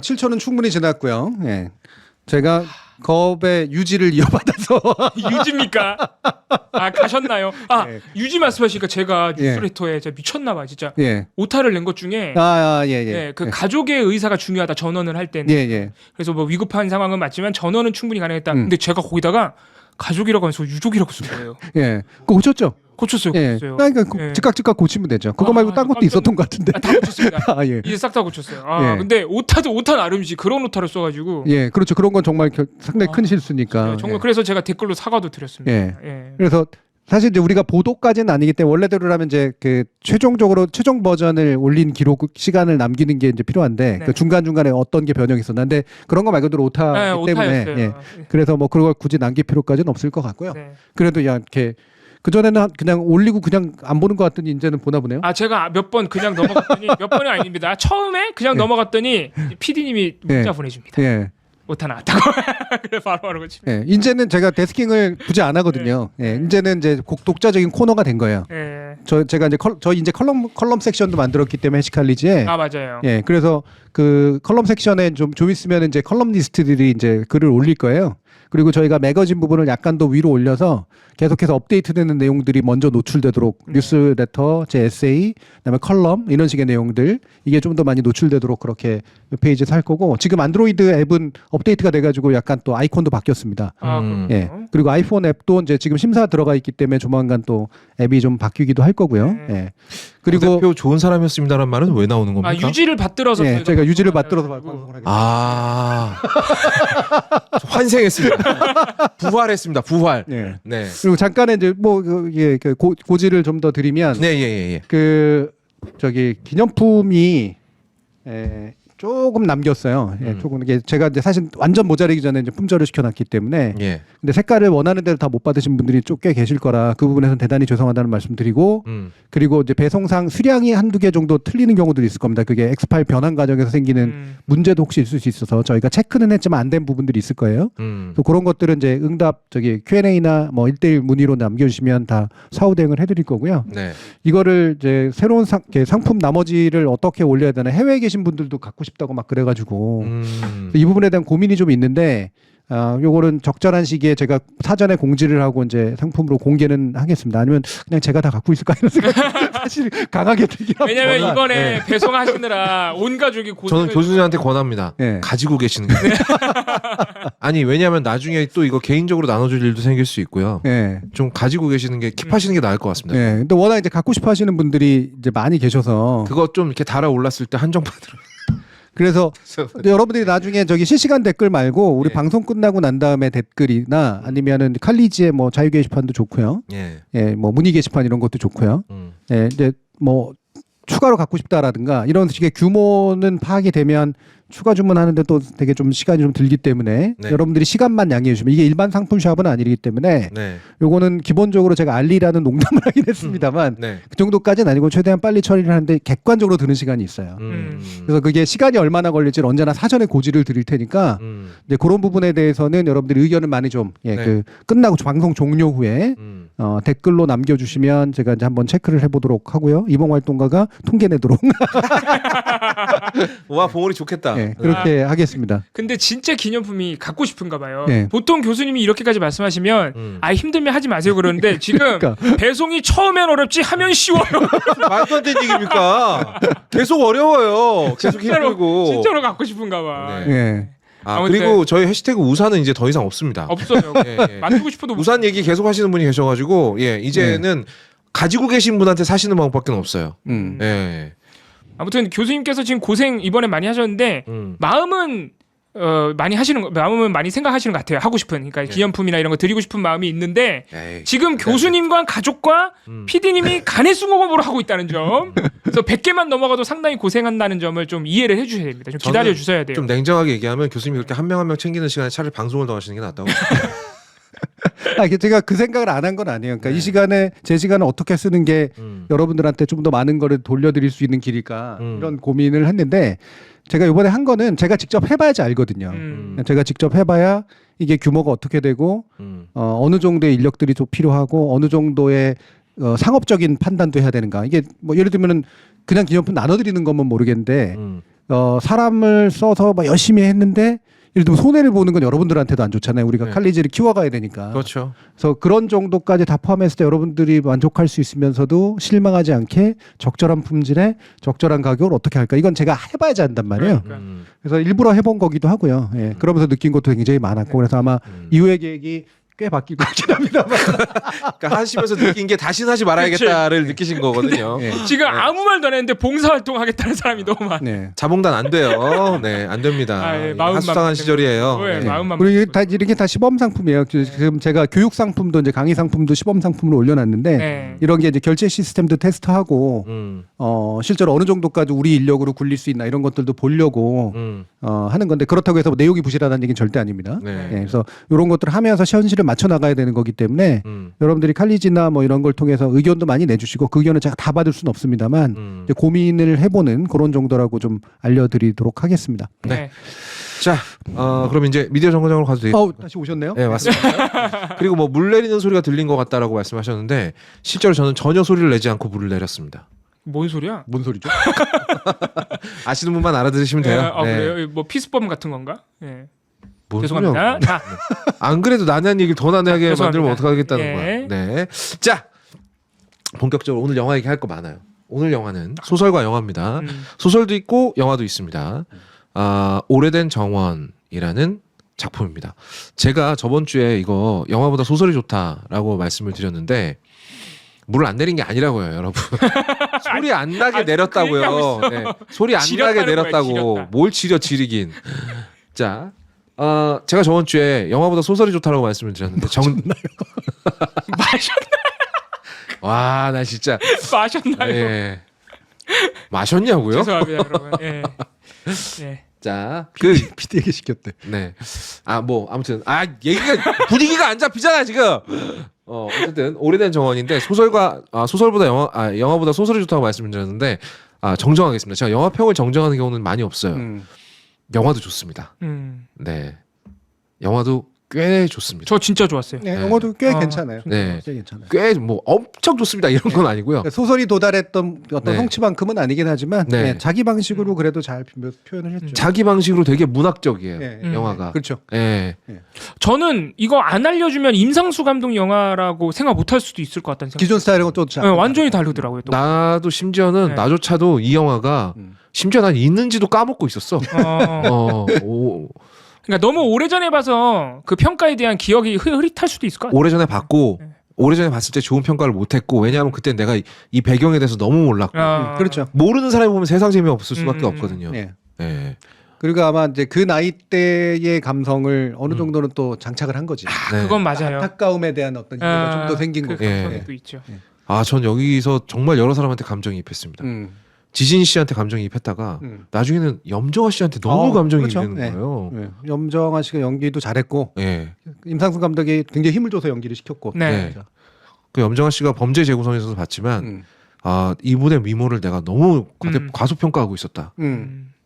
(7초는) 충분히 지났고요. 예. 제가 거업의 유지를 이어받아서 유지입니까? 아 가셨나요? 아 예. 유지 말씀하시니까 제가 뉴스레터에 제가 미쳤나봐 진짜. 예. 오타를 낸 것 중에 예. 그 가족의 의사가 중요하다 전원을 할 때는. 예. 그래서 뭐 위급한 상황은 맞지만 전원은 충분히 가능했다. 근데 제가 거기다가 가족이라고 하면서 유족이라고 쓴 거예요. 예. 그거 고쳤죠? 고쳤어요. 예. 그러니까 즉각 고치면 되죠. 그거 말고 딴 것도 있었던 것 같은데. 다 고쳤습니다. 예. 이제 싹 다 고쳤어요. 예. 근데 오타도 오타 나름이지 그런 오타를 써가지고. 예, 그렇죠. 그런 건 정말 상당히 큰 실수니까. 네, 정말 그래서 제가 댓글로 사과도 드렸습니다. 예. 그래서 사실 이제 우리가 보도까지는 아니기 때문에 원래대로라면 이제 그 최종 버전을 올린 기록 시간을 남기는 게 이제 필요한데 그 중간 중간에 어떤 게 변형이 있었는데 그런 거 말 그대로 오타이기 때문에 그래서 뭐 그걸 굳이 남길 필요까지는 없을 것 같고요. 그래도 이렇게 그 전에는 그냥 올리고 그냥 안 보는 것 같더니 이제는 보나 보네요. 제가 몇 번 그냥 넘어갔더니 몇 번이 아닙니다. 처음에 그냥 넘어갔더니 PD님이 문자 보내줍니다. 오타 나왔다고. 그래 바로 고치. 이제는 제가 데스킹을 굳이 안 하거든요. 이제는 이제 독자적인 코너가 된 거예요. 제가 이제 저희 이제 컬럼 섹션도 만들었기 때문에 해시칼리지에. 맞아요. 그래서 그 컬럼 섹션에 좀 있으면 이제 컬럼니스트들이 이제 글을 올릴 거예요. 그리고 저희가 매거진 부분을 약간 더 위로 올려서 계속해서 업데이트되는 내용들이 먼저 노출되도록 뉴스레터, 제 에세이, 그다음에 컬럼 이런 식의 내용들 이게 좀 더 많이 노출되도록 그렇게 페이지에 살 거고 지금 안드로이드 앱은 업데이트가 돼가지고 약간 또 아이콘도 바뀌었습니다. 그리고 아이폰 앱도 이제 지금 심사 들어가 있기 때문에 조만간 또 앱이 좀 바뀌기도 할 거고요. 그리고 대표 좋은 사람이었습니다라는 말은 왜 나오는 겁니까? 유지를 받들어서 제가 유지를 받들어서 방송을 하겠습니다. 환생했습니다. 부활했습니다. 부활. 네. 그리고 잠깐의 이제 고지를 좀 더 드리면 그 저기 기념품이 조금 남겼어요. 조금 이게 제가 이제 사실 완전 모자라기 전에 이제 품절을 시켜놨기 때문에. 근데 색깔을 원하는 대로 다 못 받으신 분들이 꽤 계실 거라 그 부분에서는 대단히 죄송하다는 말씀드리고 그리고 이제 배송상 수량이 한두 개 정도 틀리는 경우들이 있을 겁니다. 그게 엑스파일 변환 과정에서 생기는 문제도 혹시 있을 수 있어서 저희가 체크는 했지만 안 된 부분들이 있을 거예요. 또 그런 것들은 이제 응답 Q&A나 뭐 1대1 문의로 남겨주시면 다 사후 대응을 해드릴 거고요. 이거를 이제 새로운 상품 나머지를 어떻게 올려야 되나 해외에 계신 분들도 갖고 싶다고 막 그래가지고 이 부분에 대한 고민이 좀 있는데 요거는 적절한 시기에 제가 사전에 공지를 하고 이제 상품으로 공개는 하겠습니다. 아니면 그냥 제가 다 갖고 있을까 이런 생각이 사실 강하게 들긴 합니다. 왜냐면 이번에 배송하시느라 온 가족이 저는 교수님한테 권합니다. 가지고 계시는 게. 아니 왜냐하면 나중에 또 이거 개인적으로 나눠줄 일도 생길 수 있고요. 좀 가지고 계시는 게 킵하시는 게 나을 것 같습니다. 근데 워낙 이제 갖고 싶어 하시는 분들이 이제 많이 계셔서 그거 좀 이렇게 달아 올랐을 때 한정판으로. 그래서 여러분들이 나중에 저기 실시간 댓글 말고 우리 방송 끝나고 난 다음에 댓글이나 아니면은 칼리지의 뭐 자유 게시판도 좋고요. 뭐 문의 게시판 이런 것도 좋고요. 이제 뭐 추가로 갖고 싶다라든가 이런 식의 규모는 파악이 되면 추가 주문하는데 또 되게 좀 시간이 좀 들기 때문에 여러분들이 시간만 양해해 주시면 이게 일반 상품 샵은 아니기 때문에 요거는 기본적으로 제가 알리라는 농담을 하긴 했습니다만 그 정도까지는 아니고 최대한 빨리 처리를 하는데 객관적으로 드는 시간이 있어요. 그래서 그게 시간이 얼마나 걸릴지를 언제나 사전에 고지를 드릴 테니까 이제 그런 부분에 대해서는 여러분들이 의견을 많이 좀 그 끝나고 방송 종료 후에 댓글로 남겨주시면 제가 이제 한번 체크를 해보도록 하고요. 이봉활동가가 통계 내도록. 와 봉오리 좋겠다. 그렇게 하겠습니다. 근데 진짜 기념품이 갖고 싶은가 봐요. 보통 교수님이 이렇게까지 말씀하시면 힘들면 하지 마세요 그러는데 지금 배송이 처음엔 어렵지 하면 쉬워요. 말도 안 되는 얘기입니까? 계속 어려워요. 계속 힘들고. 진짜로 갖고 싶은가 봐. 그리고 저희 해시태그 우산은 이제 더 이상 없습니다. 없어요. 만들고 싶어도 우산 얘기 계속 하시는 분이 계셔가지고 이제는 가지고 계신 분한테 사시는 방법밖에 없어요. 아무튼 교수님께서 지금 고생 이번에 많이 하셨는데 마음은 마음은 많이 생각하시는 것 같아요. 하고 싶은 그러니까 기념품이나 이런 거 드리고 싶은 마음이 있는데 지금 교수님과 가족과 PD님이 간해수공업으로 하고 있다는 점. 그래서 100개만 넘어가도 상당히 고생한다는 점을 좀 이해를 해주셔야 됩니다. 좀 기다려 주셔야 돼요. 좀 냉정하게 얘기하면 교수님이 그렇게 한 명 한 명 챙기는 시간에 차라리 방송을 더 하시는 게 낫다고. 제가 그 생각을 안 한 건 아니에요. 그러니까 이 시간에 제 시간을 어떻게 쓰는 게 여러분들한테 좀 더 많은 거를 돌려드릴 수 있는 길일까 이런 고민을 했는데 제가 이번에 한 거는 제가 직접 해봐야지 알거든요. 제가 직접 해봐야 이게 규모가 어떻게 되고 어느 정도의 인력들이 좀 필요하고 어느 정도의 상업적인 판단도 해야 되는가? 이게 뭐 예를 들면은 그냥 기념품 나눠드리는 거면 모르겠는데 사람을 써서 막 열심히 했는데 예를 들면 손해를 보는 건 여러분들한테도 안 좋잖아요. 우리가 네. 칼리지를 키워가야 되니까. 그렇죠. 그래서 그런 정도까지 다 포함했을 때 여러분들이 만족할 수 있으면서도 실망하지 않게 적절한 품질에 적절한 가격을 어떻게 할까? 이건 제가 해봐야지 한단 말이에요. 그러니까. 그래서 일부러 해본 거기도 하고요. 예. 그러면서 느낀 것도 굉장히 많았고 그래서 아마 이후의 계획이 꽤 바뀌고 있긴 합니다만. 그러니까 하시면서 느낀 게 다시는 하지 말아야겠다를 느끼신 거거든요. 네. 지금 아무 말도 안 했는데 봉사활동 하겠다는 사람이 너무 많아. 네. 자봉단 안 돼요. 네, 안 됩니다. 마음만 하수상한 시절이에요. 네, 네. 마음만. 그리고 이렇게 다 시범 상품이에요. 지금 제가 교육 상품도 이제 강의 상품도 시범 상품으로 올려놨는데 네. 이런 게 이제 결제 시스템도 테스트하고 실제로 어느 정도까지 우리 인력으로 굴릴 수 있나 이런 것들도 보려고 하는 건데 그렇다고 해서 뭐 내용이 부실하다는 얘기는 절대 아닙니다. 네. 예, 그래서 이런 것들을 하면서 현실을 맞춰 나가야 되는 거기 때문에 여러분들이 칼리지나 뭐 이런 걸 통해서 의견도 많이 내주시고 그 의견은 제가 다 받을 수는 없습니다만 이제 고민을 해보는 그런 정도라고 좀 알려드리도록 하겠습니다. 네. 자, 그럼 이제 미디어 정거장으로 가도 되겠습니까? 다시 오셨네요? 네, 맞습니다. 그리고 뭐 물 내리는 소리가 들린 것 같다라고 말씀하셨는데 실제로 저는 전혀 소리를 내지 않고 물을 내렸습니다. 뭔 소리야? 뭔 소리죠? 아시는 분만 알아들으시면 돼요. 네. 그래요? 뭐 피스법 같은 건가? 예. 뭔 죄송합니다. 소리야? 자, 안 그래도 난해한 얘기를 더 난해하게 죄송합니다. 만들면 어떡하겠다는 예. 거야. 네. 자, 본격적으로 오늘 영화 얘기할 거 많아요. 오늘 영화는 소설과 영화입니다. 소설도 있고 영화도 있습니다. 오래된 정원이라는 작품입니다. 제가 저번 주에 이거 영화보다 소설이 좋다라고 말씀을 드렸는데 물을 안 내린 게 아니라고요, 여러분. 소리 안 나게 내렸다고요. 네. 소리 안 나게 내렸다고. 뭘 지리긴. 자, 제가 저번 주에 영화보다 소설이 좋다라고 말씀을 드렸는데 마셨나? 와, 나 진짜 마셨나요? 예. 마셨냐고요? 죄송합니다, 여러분. 예. 예. 자, PD에게 시켰대. 네. 뭐 아무튼 얘기가 분위기가 안 잡히잖아 지금. 어쨌든 오래된 정원인데 소설보다 영화보다 소설이 좋다고 말씀드렸는데 정정하겠습니다. 제가 영화 평을 정정하는 경우는 많이 없어요. 영화도 좋습니다. 네. 영화도 꽤 좋습니다. 저 진짜 좋았어요. 네, 영화도 꽤 괜찮아요. 네. 꽤 괜찮아요. 꽤 뭐 엄청 좋습니다. 이런 건 아니고요. 소설이 도달했던 어떤 네. 성취만큼은 아니긴 하지만 네. 네, 자기 방식으로 그래도 잘 표현을 했죠. 자기 방식으로 되게 문학적이에요. 네. 영화가. 그렇죠. 네. 저는 이거 안 알려주면 임상수 감독 영화라고 생각 못할 수도 있을 것 같다는 생각. 기존 스타일하고 또 네, 완전히 다르더라고요. 또. 나도 심지어는 네. 나조차도 이 영화가 심지어 난 있는지도 까먹고 있었어. 그러니까 너무 오래전에 봐서 그 평가에 대한 기억이 흐릿할 수도 있을 것 같아요. 오래전에 봤고 오래전에 봤을 때 좋은 평가를 못했고 왜냐하면 그때 내가 이 배경에 대해서 너무 몰랐고 그렇죠. 모르는 사람이 보면 세상 재미없을 수밖에 없거든요. 네. 네. 그리고 아마 이제 그 나이 때의 감성을 어느 정도는 또 장착을 한 거지. 네. 그건 맞아요. 안타까움에 대한 어떤 이유가 좀 더 생긴 거고. 감성이 또 있죠. 전 여기서 정말 여러 사람한테 감정이입했습니다. 지진 씨한테 감정이입했다가 나중에는 염정아 씨한테 너무 감정이입되는 거예요. 네. 염정아 씨가 연기도 잘했고 네. 임상수 감독이 굉장히 힘을 줘서 연기를 시켰고. 네. 그 염정아 씨가 범죄 재구성에서도 봤지만 이분의 미모를 내가 너무 과소평가하고 있었다.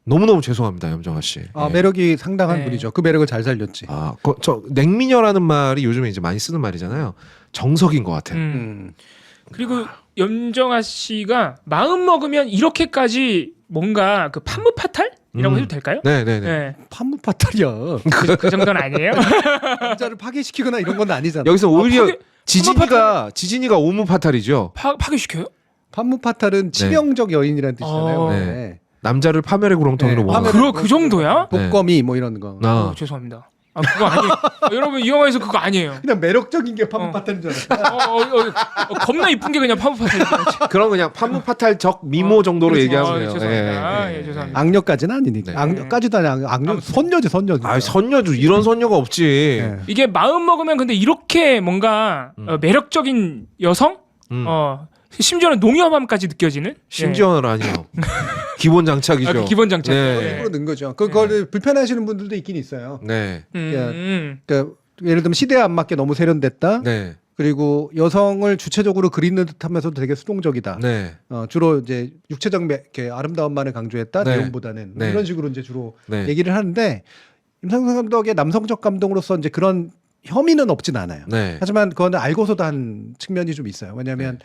너무너무 죄송합니다, 염정아 씨. 매력이 상당한 네. 분이죠. 그 매력을 잘 살렸지. 저 냉미녀라는 말이 요즘에 이제 많이 쓰는 말이잖아요. 정석인 것 같아요. 그리고 염정아 씨가 마음 먹으면 이렇게까지 뭔가 그 판무파탈이라고 해도 될까요? 네네네. 네. 판무파탈이야. 그 정도는 아니에요. 남자를 파괴시키거나 이런 건 아니잖아. 여기서 오히려 파괴- 지진이가 오무파탈이죠. 파괴시켜요? 판무파탈은 치명적 여인이라는 뜻이잖아요. 네. 네. 남자를 파멸의 구렁텅이로 네, 모으는. 그 정도야? 독거미 뭐 이런 거. 죄송합니다. 그거 아니에요. 여러분 이 영화에서 그거 아니에요. 그냥 매력적인 게 판무파탈인 줄 알았어. 겁나 이쁜 게 그냥 판무파탈. 그럼 그냥 판무파탈적 미모 정도로 그렇죠. 얘기하면 돼요. 죄송합니다. 예. 죄송합니다. 악녀까지는 아니니까. 네. 악녀까지도 아니야. 악녀 선녀지 선녀. 선녀도 이런 선녀가 없지. 네. 이게 마음 먹으면 근데 이렇게 뭔가 매력적인 여성? 심지어는 농염함까지 느껴지는? 심지어는 아니요. 기본 장착이죠. 그 기본 장착. 네. 일부러 넣은 거죠. 그걸 불편해하시는 분들도 있긴 있어요. 네. 그러니까 예를 들면 시대에 안 맞게 너무 세련됐다. 네. 그리고 여성을 주체적으로 그리는 듯하면서도 되게 수동적이다. 네. 주로 이제 육체적 이렇게 아름다움만을 강조했다. 네. 내용보다는 네. 이런 식으로 이제 주로 네. 얘기를 하는데 임상수 감독의 남성적 감독으로서 이제 그런 혐의는 없진 않아요. 네. 하지만 그거는 알고서도 한 측면이 좀 있어요. 왜냐하면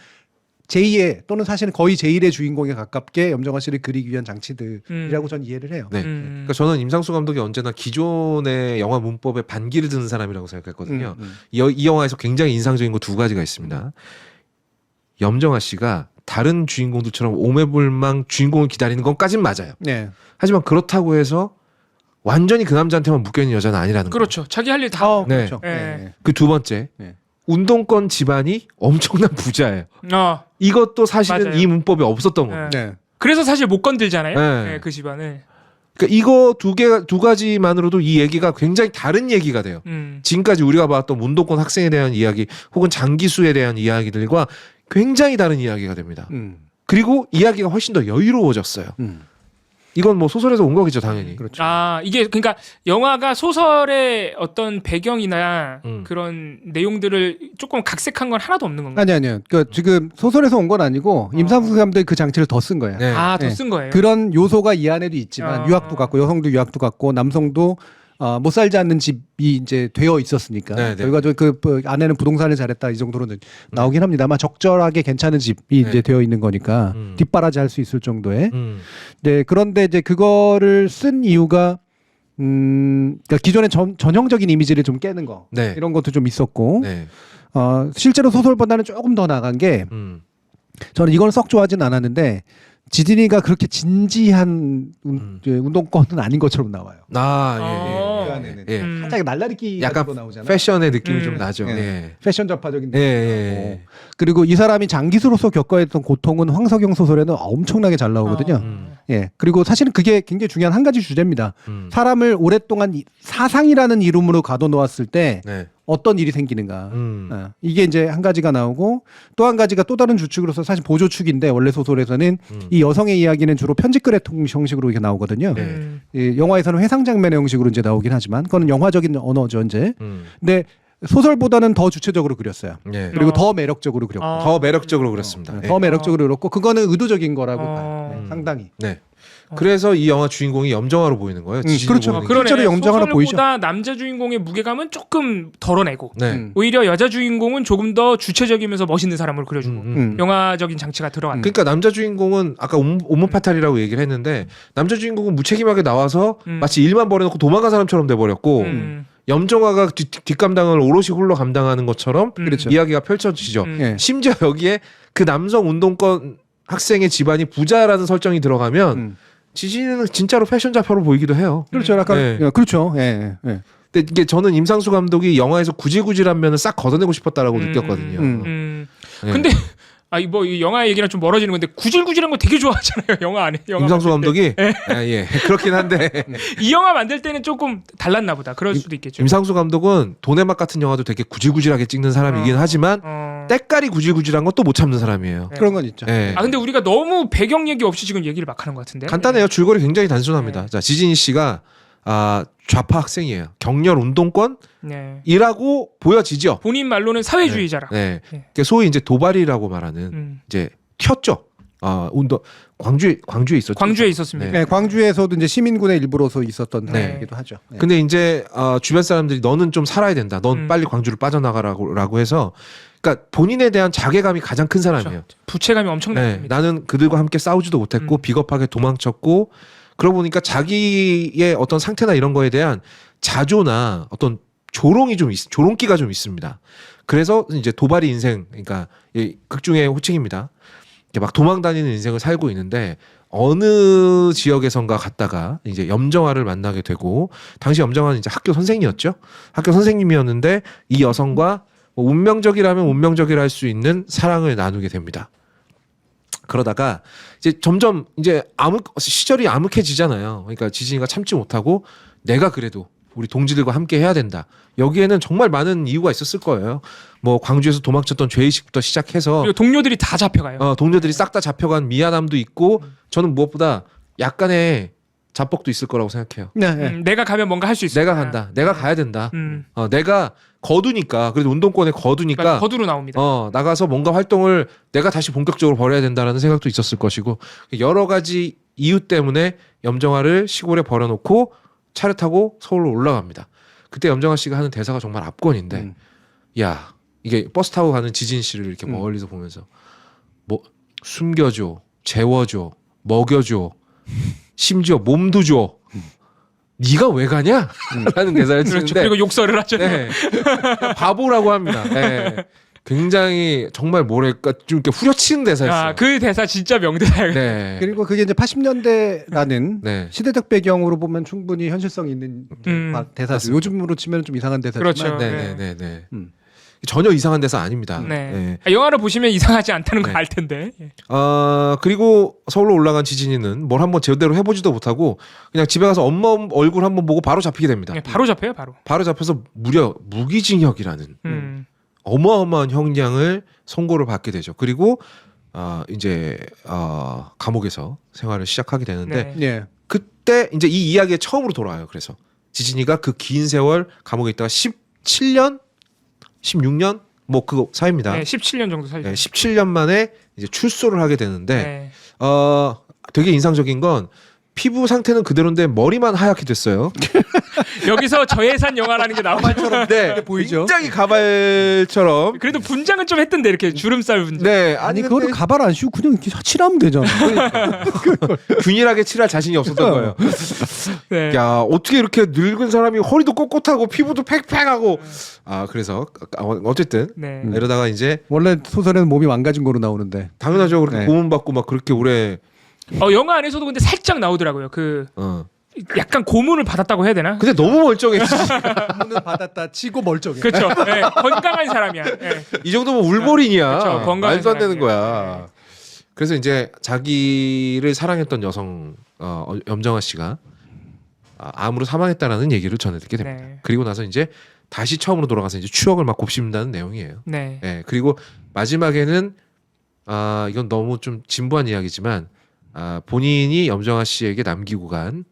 제2의 또는 사실은 거의 제1의 주인공에 가깝게 염정아 씨를 그리기 위한 장치들이라고 저는 이해를 해요. 네. 그러니까 저는 임상수 감독이 언제나 기존의 영화 문법에 반기를 드는 사람이라고 생각했거든요. 이 영화에서 굉장히 인상적인 거 두 가지가 있습니다. 염정아 씨가 다른 주인공들처럼 오매불망 주인공을 기다리는 것까진 맞아요. 네. 하지만 그렇다고 해서 완전히 그 남자한테만 묶여있는 여자는 아니라는 거예요. 그렇죠. 자기 할 일 다. 네. 그렇죠. 네. 그 두 번째, 네. 운동권 집안이 엄청난 부자예요. 어. 이것도 사실은 맞아요. 이 문법에 없었던 거예요. 네. 그래서 사실 못 건들잖아요. 네. 네, 그 집안을. 그러니까 이거 두 가지만으로도 이 얘기가 굉장히 다른 얘기가 돼요. 지금까지 우리가 봤던 운동권 학생에 대한 이야기 혹은 장기수에 대한 이야기들과 굉장히 다른 이야기가 됩니다. 그리고 이야기가 훨씬 더 여유로워졌어요. 이건 뭐 소설에서 온 거겠죠, 당연히. 그렇죠. 아, 이게 그러니까 영화가 소설의 어떤 배경이나 그런 내용들을 조금 각색한 건 하나도 없는 건가요? 아니요. 그 지금 소설에서 온 건 아니고 임상수 감독이 그 장치를 더 쓴 거예요. 네. 아, 더 네. 쓴 거예요. 그런 요소가 이 안에도 있지만 유학도 갖고 여성도 유학도 갖고 남성도 못 살지 않는 집이 이제 되어 있었으니까 네, 네. 결과적으로 그 아내는 부동산을 잘했다 이 정도로는 나오긴 합니다만 적절하게 괜찮은 집이 이제 되어 있는 거니까 뒷바라지 할 수 있을 정도의 네 그런데 이제 그거를 쓴 이유가 그러니까 기존의 전형적인 이미지를 좀 깨는 거 네. 이런 것도 좀 있었고 네. 실제로 소설보다는 조금 더 나간 게 저는 이건 썩 좋아하진 않았는데 지진이가 그렇게 진지한 운동권은 아닌 것처럼 나와요. 아, 그 예. 안에는 예. 살짝 날라리기 약간 가지고 나오잖아요. 패션의 느낌이 좀 나죠. 예. 예. 패션 좌파적인 예, 느낌이 예, 나고. 예. 그리고 이 사람이 장기수로서 겪어야 했던 고통은 황석영 소설에는 엄청나게 잘 나오거든요. 예. 그리고 사실은 그게 굉장히 중요한 한 가지 주제입니다. 사람을 오랫동안 사상이라는 이름으로 가둬놓았을 때 네. 어떤 일이 생기는가. 이게 이제 한 가지가 나오고 또 한 가지가 또 다른 주축으로서 사실 보조축인데 원래 소설에서는 이 여성의 이야기는 주로 편집글의 형식으로 이렇게 나오거든요. 이 영화에서는 회상 장면의 형식으로 이제 나오긴 하지만 그건 영화적인 언어죠 이제. 근데 소설보다는 더 주체적으로 그렸어요. 네. 그리고 더 매력적으로 그렸고. 더 매력적으로 그렸습니다. 예. 더 매력적으로 그렸고 그거는 의도적인 거라고 봐요. 네, 상당히. 네. 그래서 이 영화 주인공이 염정아로 보이는 거예요. 그렇죠. 보이는 게. 그러네. 실제로 염정아로 보이죠. 소설보다 남자 주인공의 무게감은 조금 덜어내고 네. 오히려 여자 주인공은 조금 더 주체적이면서 멋있는 사람으로 그려주고 영화적인 장치가 들어간. 그러니까 남자 주인공은 아까 오모파탈이라고 얘기를 했는데 남자 주인공은 무책임하게 나와서 마치 일만 벌여놓고 도망간 사람처럼 돼버렸고 염정아가 뒷감당을 오롯이 홀로 감당하는 것처럼 그렇죠. 이야기가 펼쳐지죠. 예. 심지어 여기에 그 남성 운동권 학생의 집안이 부자라는 설정이 들어가면 지진이는 진짜로 패션 좌표로 보이기도 해요. 그렇죠. 약간 네. 그렇죠. 예. 예. 근데 이게 저는 임상수 감독이 영화에서 구질구질한 면을 싹 걷어내고 싶었다라고 느꼈거든요. 네. 근데 뭐 이 영화 얘기랑 좀 멀어지는 건데 구질구질한 거 되게 좋아하잖아요. 영화 안에. 영화 임상수 만들 때. 감독이 예. 그렇긴 한데 이 영화 만들 때는 조금 달랐나 보다. 그럴 수도 있겠죠. 임상수 감독은 돈의 맛 같은 영화도 되게 구질구질하게 찍는 사람이긴 하지만 때깔이 구질구질한 건 또 못 참는 사람이에요. 네. 그런 건 있죠. 예. 근데 우리가 너무 배경 얘기 없이 지금 얘기를 막 하는 것 같은데. 간단해요. 줄거리 굉장히 단순합니다. 자, 지진이 씨가 좌파 학생이에요. 격렬 운동권이라고 네. 보여지죠. 본인 말로는 사회주의자라. 네. 네. 그러니까 소위 이제 도발이라고 말하는 이제 튀었죠. 운동 광주에 있었죠. 광주에 있었습니다. 네, 광주에서도 이제 시민군의 일부로서 있었던 네. 사람이기도 하죠. 네. 근데 이제 주변 사람들이 너는 좀 살아야 된다. 넌 빨리 광주를 빠져나가라고 해서 그러니까 본인에 대한 자괴감이 가장 큰 사람이에요. 그렇죠. 부채감이 엄청납니다. 네, 나는 그들과 함께 싸우지도 못했고 비겁하게 도망쳤고 그러고 보니까 자기의 어떤 상태나 이런 거에 대한 자조나 어떤 조롱기가 좀 있습니다. 그래서 이제 도발이 인생, 그러니까 극중의 호칭입니다. 막 도망 다니는 인생을 살고 있는데 어느 지역에선가 갔다가 이제 염정아를 만나게 되고 당시 염정아는 이제 학교 선생이었죠. 학교 선생님이었는데 이 여성과 뭐 운명적이라면 운명적이라 할 수 있는 사랑을 나누게 됩니다. 그러다가 이제 점점 이제 시절이 암흑해지잖아요. 그러니까 지진이가 참지 못하고 내가 그래도 우리 동지들과 함께 해야 된다. 여기에는 정말 많은 이유가 있었을 거예요. 뭐 광주에서 도망쳤던 죄의식부터 시작해서 그리고 동료들이 다 잡혀가요. 동료들이 싹 다 잡혀간 미안함도 있고 저는 무엇보다 약간의 자뻑도 있을 거라고 생각해요. 네. 내가 가면 뭔가 할 수 있어. 내가 간다. 내가 가야 된다. 내가 거두니까 그래도 운동권에 거두니까 거두로 나옵니다. 나가서 뭔가 활동을 내가 다시 본격적으로 벌여야 된다라는 생각도 있었을 것이고 여러 가지 이유 때문에 염정아를 시골에 버려놓고 차를 타고 서울로 올라갑니다. 그때 염정아 씨가 하는 대사가 정말 압권인데 야 이게 버스 타고 가는 지진 씨를 이렇게 멀리서 보면서 뭐 숨겨줘, 재워줘, 먹여줘, 심지어 몸도 줘. 네가 왜 가냐? 라는 대사를 그렇죠. 쓰는데 그리고 욕설을 하죠. 네. 바보라고 합니다. 네. 굉장히 정말 뭐랄까 좀 이렇게 후려치는 대사였어요. 그 대사 진짜 명대사예요. 네. 그리고 그게 이제 80년대라는 네. 시대적 배경으로 보면 충분히 현실성 있는 대사죠. 요즘으로 치면 좀 이상한 대사지만 그렇죠. 네네네. 전혀 이상한 대사 아닙니다. 네. 영화를 보시면 이상하지 않다는 걸 알 텐데. 그리고 서울로 올라간 지진이는 뭘 한번 제대로 해보지도 못하고 그냥 집에 가서 엄마 얼굴 한번 보고 바로 잡히게 됩니다. 네, 바로 잡혀요, 바로. 바로 잡혀서 무려 무기징역이라는 어마어마한 형량을 선고를 받게 되죠. 그리고 이제 감옥에서 생활을 시작하게 되는데 네. 그때 이제 이 이야기에 처음으로 돌아와요. 그래서 지진이가 그 긴 세월 감옥에 있다가 17년, 16년 뭐 그거 사이입니다. 네, 17년 정도 살죠. 네, 17년 만에 이제 출소를 하게 되는데 되게 인상적인 건 피부 상태는 그대로인데 머리만 하얗게 됐어요. 여기서 저예산 영화라는 게 나와처럼 네, 보이죠? 굉장히 가발처럼. 그래도 분장은 좀 했던데 이렇게 주름살 분장. 네, 아니 그거를 가발 안 씌우고 그냥 이렇게 칠하면 되잖아. 균일하게 칠할 자신이 없었던 거예요. 네. 야 어떻게 이렇게 늙은 사람이 허리도 꼿꼿하고 피부도 팩팩하고 그래서 어쨌든 네. 이러다가 이제 원래 소설에는 몸이 망가진 거로 나오는데 당연하죠. 그렇게 네. 고문받고 막 그렇게 오래 영화 안에서도 근데 살짝 나오더라고요. 그 약간 고문을 받았다고 해야 되나? 근데 너무 멀쩡했지. 고문을 받았다 치고 멀쩡해. 그렇죠. 네, 건강한 사람이야. 네. 이 정도면 울보린이야. 그렇죠. 건강한 말도 안 되는 사람이에요. 거야. 그래서 이제 자기를 사랑했던 여성 염정아 씨가 암으로 사망했다라는 얘기를 전해듣게 됩니다. 네. 그리고 나서 이제 다시 처음으로 돌아가서 이제 추억을 막 곱씹는다는 내용이에요. 네. 네. 그리고 마지막에는 이건 너무 좀 진부한 이야기지만 본인이 염정아 씨에게 남기고 간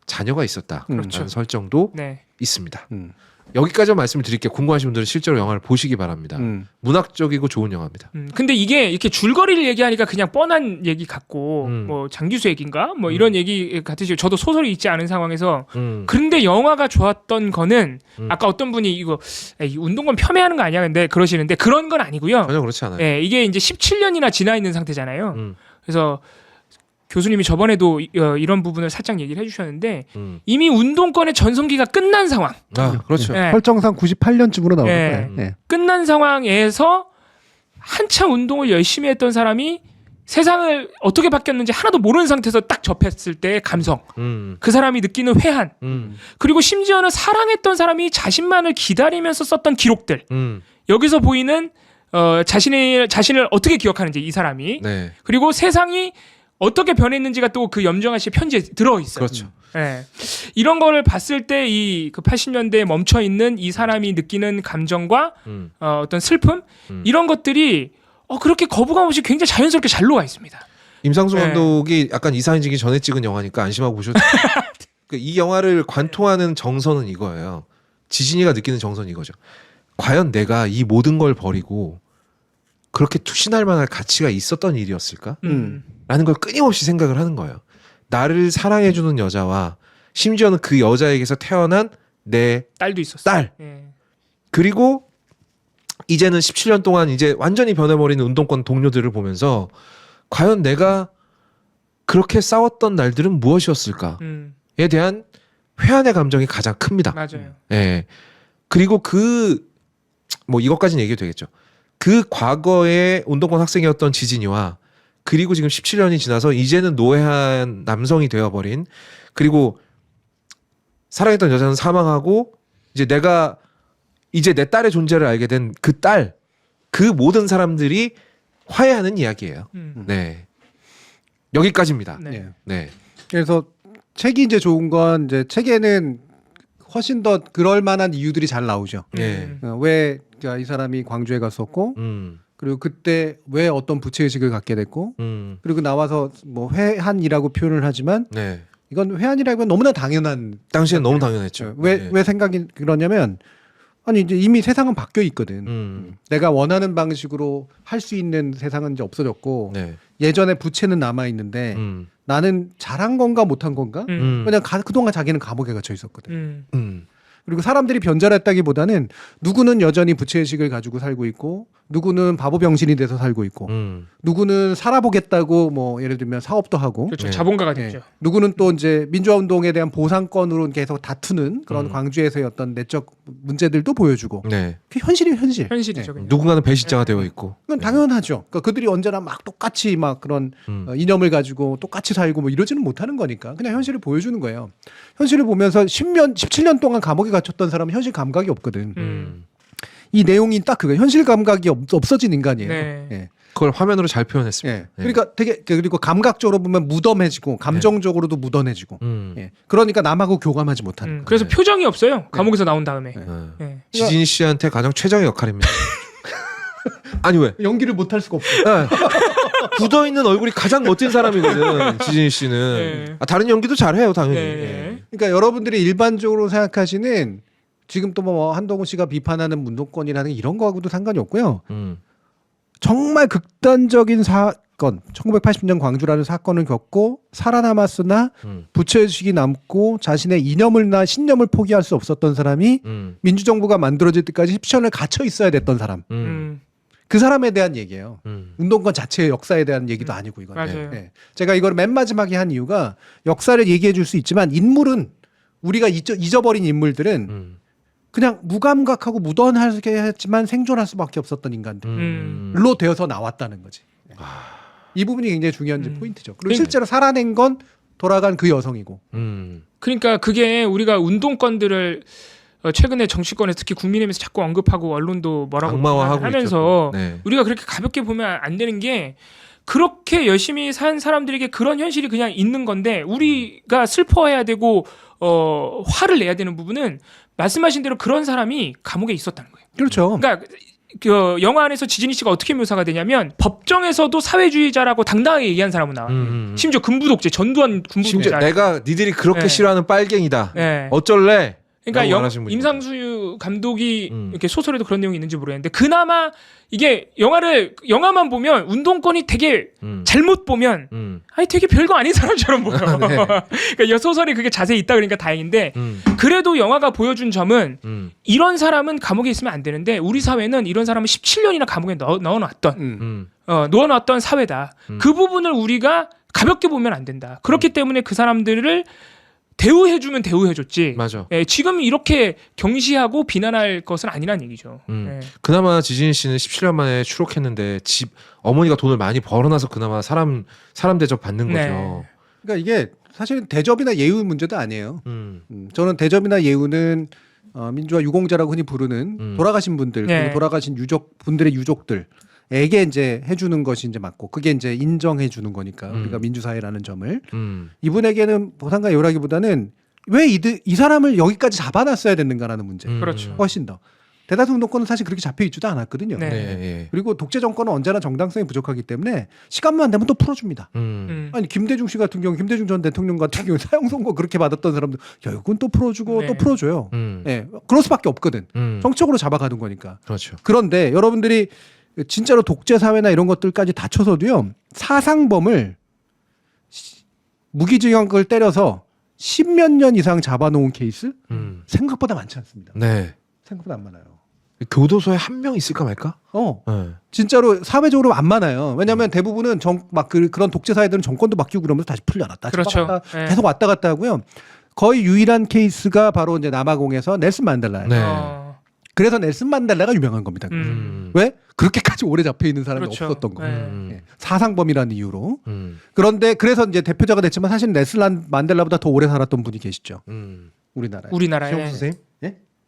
자녀가 있었다. 그렇죠. 라는 설정도 네. 있습니다. 여기까지만 말씀을 드릴게요. 궁금하신 분들은 실제로 영화를 보시기 바랍니다. 문학적이고 좋은 영화입니다. 근데 이게 이렇게 줄거리를 얘기하니까 그냥 뻔한 얘기 같고 뭐 장기수 얘기인가 뭐 이런 얘기 같으시고 저도 소설이 있지 않은 상황에서 그런데 영화가 좋았던 거는 아까 어떤 분이 이거 운동권 폄훼하는 거 아니야 근데 그러시는데 그런 건 아니고요. 전혀 그렇지 않아요. 네, 이게 이제 17년이나 지나 있는 상태잖아요. 그래서 교수님이 저번에도 이런 부분을 살짝 얘기를 해주셨는데 이미 운동권의 전성기가 끝난 상황. 그렇죠. 네. 설정상 98년쯤으로 나오는 네. 거예요. 네. 끝난 상황에서 한참 운동을 열심히 했던 사람이 세상을 어떻게 바뀌었는지 하나도 모르는 상태에서 딱 접했을 때의 감성, 그 사람이 느끼는 회한, 그리고 심지어는 사랑했던 자신만을 기다리면서 썼던 기록들, 여기서 보이는 자신을 어떻게 기억하는지 이 사람이, 네. 그리고 세상이 어떻게 변했는지가 또 그 염정아 씨의 편지에 들어 있어요. 그렇죠. 네. 이런 거를 봤을 때 이 그 80년대에 멈춰 있는 이 사람이 느끼는 감정과 어떤 슬픔 이런 것들이 그렇게 거부감 없이 굉장히 자연스럽게 잘 녹아 있습니다. 임상수 네. 감독이 약간 이사인지기 전에 찍은 영화니까 안심하고 보셔도 돼요. 이 영화를 관통하는 정서는 이거예요. 지진이가 느끼는 정서는 이거죠. 과연 내가 이 모든 걸 버리고 그렇게 투신할 만한 가치가 있었던 일이었을까? 라는 걸 끊임없이 생각을 하는 거예요. 나를 사랑해주는 여자와 심지어는 그 여자에게서 태어난 내 딸도 있었어요. 딸. 예. 그리고 이제는 17년 동안 이제 완전히 변해버리는 운동권 동료들을 보면서 과연 내가 그렇게 싸웠던 날들은 무엇이었을까에 대한 회한의 감정이 가장 큽니다. 맞아요. 예. 그리고 뭐 이것까지는 얘기해도 되겠죠. 그 과거의 운동권 학생이었던 지진이와 그리고 지금 17년이 지나서 이제는 노회한 남성이 되어버린, 그리고 사랑했던 여자는 사망하고 이제 내가 이제 내 딸의 존재를 알게 된 그 딸, 그 모든 사람들이 화해하는 이야기예요. 네. 여기까지입니다. 네. 네. 그래서 책이 이제 좋은 건 이제 책에는 훨씬 더 그럴 만한 이유들이 잘 나오죠. 네. 왜 이 사람이 광주에 갔었고, 그리고 그때 왜 어떤 부채의식을 갖게 됐고, 그리고 나와서 뭐 회한이라고 표현을 하지만, 네. 이건 회한이라기보다 너무나 당연한. 당시엔 너무 당연했죠. 왜 생각이 그러냐면, 아니 이제 이미 세상은 바뀌어 있거든. 내가 원하는 방식으로 할 수 있는 세상은 이제 없어졌고, 네. 예전에 부채는 남아 있는데 나는 잘한 건가 못한 건가? 그냥 그동안 자기는 감옥에 갇혀 있었거든. 그리고 사람들이 변절했다기보다는 누구는 여전히 부채의식을 가지고 살고 있고 누구는 바보 병신이 돼서 살고 있고 누구는 살아보겠다고 뭐 예를 들면 사업도 하고 그렇죠. 자본가가 됐죠. 누구는 또 이제 민주화 운동에 대한 보상권으로 계속 다투는 그런 광주에서의 어떤 내적 문제들도 보여주고 그게 현실이에요, 현실. 현실이죠. 누군가는 배신자가 되어 있고. 그건 당연하죠. 그러니까 그들이 언제나 막 똑같이 막 그런 이념을 가지고 똑같이 살고 뭐 이러지는 못하는 거니까 그냥 현실을 보여주는 거예요. 현실을 보면서 17년 동안 감옥에 갇혔던 사람은 현실 감각이 없거든. 이 내용이 딱 그거 현실 감각이 없어진 인간이에요. 네. 예. 그걸 화면으로 잘 표현했습니다. 예. 그러니까 되게 그리고 감각적으로 보면 무덤해지고 감정적으로도 무던해지고. 예. 그러니까 남하고 교감하지 못하는. 그래서 표정이 없어요. 감옥에서 나온 다음에. 예. 지진 씨한테 가장 최정의 역할입니다. 아니 왜? 연기를 못할 수가 없어. 굳어 있는 얼굴이 가장 멋진 사람이거든. 지진 씨는. 다른 연기도 잘해요, 당연히. 그러니까 여러분들이 일반적으로 생각하시는 지금 또 뭐 한동훈 씨가 비판하는 문동권이라는 이런 거하고도 상관이 없고요. 정말 극단적인 사건, 1980년 광주라는 사건을 겪고 살아남았으나 부채의식이 남고 자신의 이념을나 신념을 포기할 수 없었던 사람이 민주정부가 만들어질 때까지 17년을 갇혀 있어야 됐던 사람. 그 사람에 대한 얘기예요. 운동권 자체의 역사에 대한 얘기도 아니고 이건. 맞아요. 네. 제가 이걸 맨 마지막에 한 이유가 역사를 얘기해 줄 수 있지만 인물은 우리가 잊어버린 인물들은 그냥 무감각하고 무던하게 했지만 생존할 수밖에 없었던 인간들로 되어서 나왔다는 거지. 이 부분이 굉장히 중요한 포인트죠. 그리고 실제로 살아낸 건 돌아간 그 여성이고. 그러니까 그게 우리가 운동권들을 최근에 정치권에 특히 국민의힘에서 자꾸 언급하고 언론도 뭐라고 하면서 우리가 그렇게 가볍게 보면 안 되는 게 그렇게 열심히 산 사람들에게 그런 현실이 그냥 있는 건데 우리가 슬퍼해야 되고 화를 내야 되는 부분은 말씀하신 대로 그런 사람이 감옥에 있었다는 거예요. 그렇죠. 그러니까 그 영화 안에서 지진이 씨가 어떻게 묘사가 되냐면 법정에서도 사회주의자라고 당당하게 얘기한 사람은 나와요. 심지어 군부독재, 전두환 군부독재. 심지어 내가 니들이 그렇게 싫어하는 빨갱이다. 어쩔래? 그러니까 임상수 감독이 이렇게 소설에도 그런 내용이 있는지 모르겠는데 그나마 이게 영화만 보면 운동권이 되게 잘못 보면 아니 되게 별거 아닌 사람처럼 보여. 그러니까 이 소설에 그게 자세히 있다 그러니까 다행인데 그래도 영화가 보여준 점은 이런 사람은 감옥에 있으면 안 되는데 우리 사회는 이런 사람은 17년이나 감옥에 넣어놨던 사회다. 그 부분을 우리가 가볍게 보면 안 된다. 그렇기 때문에 그 사람들을 대우해주면 대우해줬지. 맞아. 지금 이렇게 경시하고 비난할 것은 아니란 얘기죠. 그나마 지진 씨는 17년 만에 추록했는데 어머니가 돈을 많이 벌어놔서 그나마 사람 대접 받는 거죠. 그러니까 이게 사실은 대접이나 예우 문제도 아니에요. 저는 대접이나 예우는 민주화 유공자라고 흔히 부르는 돌아가신 분들, 그리고 돌아가신 분들의 유족들에게 이제 해주는 것이 이제 맞고 그게 이제 인정해 주는 거니까 우리가 민주사회라는 점을 이분에게는 보상과 예우라기보다는 왜 이 사람을 여기까지 잡아놨어야 됐는가라는 문제. 그렇죠. 훨씬 더. 대다수 운동권은 사실 그렇게 잡혀 있지도 않았거든요. 그리고 독재 정권은 언제나 정당성이 부족하기 때문에 시간만 되면 또 풀어줍니다. 아니 김대중 씨 같은 경우, 김대중 전 대통령 같은 경우 사형 선고 그렇게 받았던 사람들 결국은 또 풀어주고 또 풀어줘요. 그럴 수밖에 없거든. 정책으로 잡아가는 거니까. 그렇죠. 그런데 여러분들이 진짜로 독재 사회나 이런 것들까지 다쳐서도요 사상범을 무기징역을 때려서 10몇 년 이상 잡아놓은 케이스 생각보다 많지 않습니다. 생각보다 안 많아요. 교도소에 한 명 있을까 말까? 진짜로 사회적으로 안 많아요. 왜냐하면 대부분은 그런 독재 사회들은 정권도 바뀌고 그러면서 다시 풀려났다. 그렇죠. 계속 왔다 갔다 하고요. 거의 유일한 케이스가 바로 이제 남아공에서 넬슨 만델라예요. 그래서 넬슨 만델라가 유명한 겁니다. 왜? 그렇게까지 오래 잡혀 있는 사람이 없었던 거예요. 사상범이라는 이유로. 그런데 그래서 이제 대표자가 됐지만 사실 넬슨 만델라보다 더 오래 살았던 분이 계시죠. 우리나라에. 신용 선생님?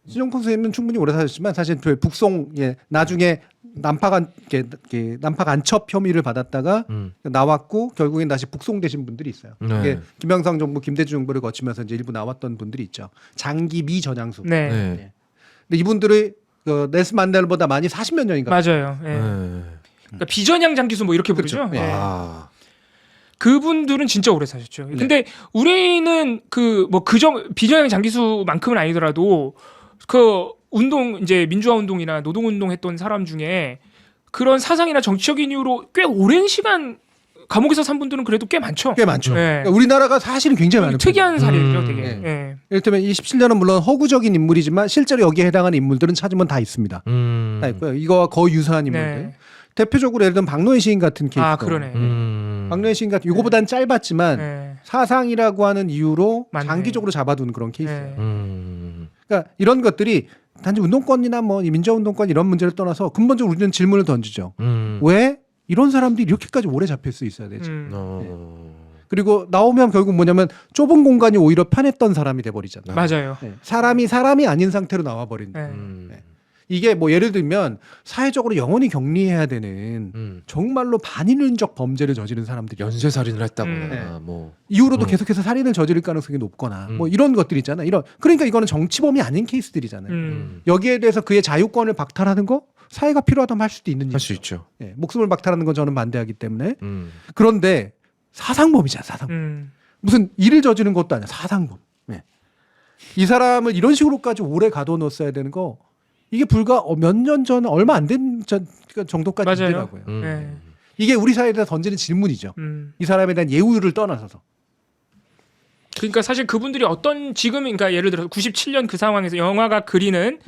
신용폰 선생님은 충분히 오래 사셨지만 사실 북송 나중에 난파 간첩 혐의를 받았다가 나왔고 결국엔 다시 북송되신 분들이 있어요. 이게 김영삼 정부, 김대중 정부를 거치면서 이제 일부 나왔던 분들이 있죠. 장기 미전향수. 근데 이분들이 넬슨 만델라보다 많이 40몇 년인가. 맞아요. 그러니까 비전향 장기수 뭐 이렇게 부르죠. 그분들은 진짜 오래 사셨죠. 근데 우리는 비전향 장기수만큼은 아니더라도 그 운동 이제 민주화 운동이나 노동 운동 했던 사람 중에 그런 사상이나 정치적인 이유로 꽤 오랜 시간 감옥에서 산 분들은 그래도 꽤 많죠. 꽤 많죠. 네. 그러니까 우리나라가 사실은 굉장히 많은 특이한 사례죠, 되게. 네. 예. 이를테면 이 17년은 물론 허구적인 인물이지만 실제로 여기에 해당하는 인물들은 찾으면 다 있습니다. 다 있고요. 이거와 거의 유사한 인물들. 네. 대표적으로 예를 들면 박노해 시인 같은 케이스. 아, 그러네. 박노해 시인 같은 이거보단 짧았지만 네. 사상이라고 하는 이유로 맞네. 장기적으로 잡아두는 그런 케이스예요. 네. 그러니까 이런 것들이 단지 운동권이나 뭐 민주운동권 이런 문제를 떠나서 근본적으로 우리는 질문을 던지죠. 왜 이런 사람들이 이렇게까지 오래 잡힐 수 있어야 되지? 그리고 나오면 결국 뭐냐면 좁은 공간이 오히려 편했던 사람이 돼버리잖아요. 맞아요. 네. 사람이 아닌 상태로 나와버린다. 네. 네. 이게 뭐 예를 들면 사회적으로 영원히 격리해야 되는 정말로 반인륜적 범죄를 저지른 사람들이 연쇄살인을 했다거나 네. 뭐 이후로도 계속해서 살인을 저지를 가능성이 높거나 뭐 이런 것들 있잖아요. 그러니까 이거는 정치범이 아닌 케이스들이잖아요. 여기에 대해서 그의 자유권을 박탈하는 거 사회가 필요하다면 할 수도 있는 할 수 일이죠. 있죠. 예, 목숨을 박탈하는 건 저는 반대하기 때문에 그런데 사상범이잖아. 사상범. 무슨 일을 저지른 것도 아니야. 사상범. 예. 이 사람을 이런 식으로까지 오래 가둬놓았어야 되는 거 이게 불과 몇 년 전 얼마 안 된 정도까지 맞아요. 되더라고요. 네. 이게 우리 사회에 대해서 던지는 질문이죠. 이 사람에 대한 예우를 떠나서서. 그러니까 사실 그분들이 지금 그러니까 예를 들어 97년 그 상황에서 영화가 그리는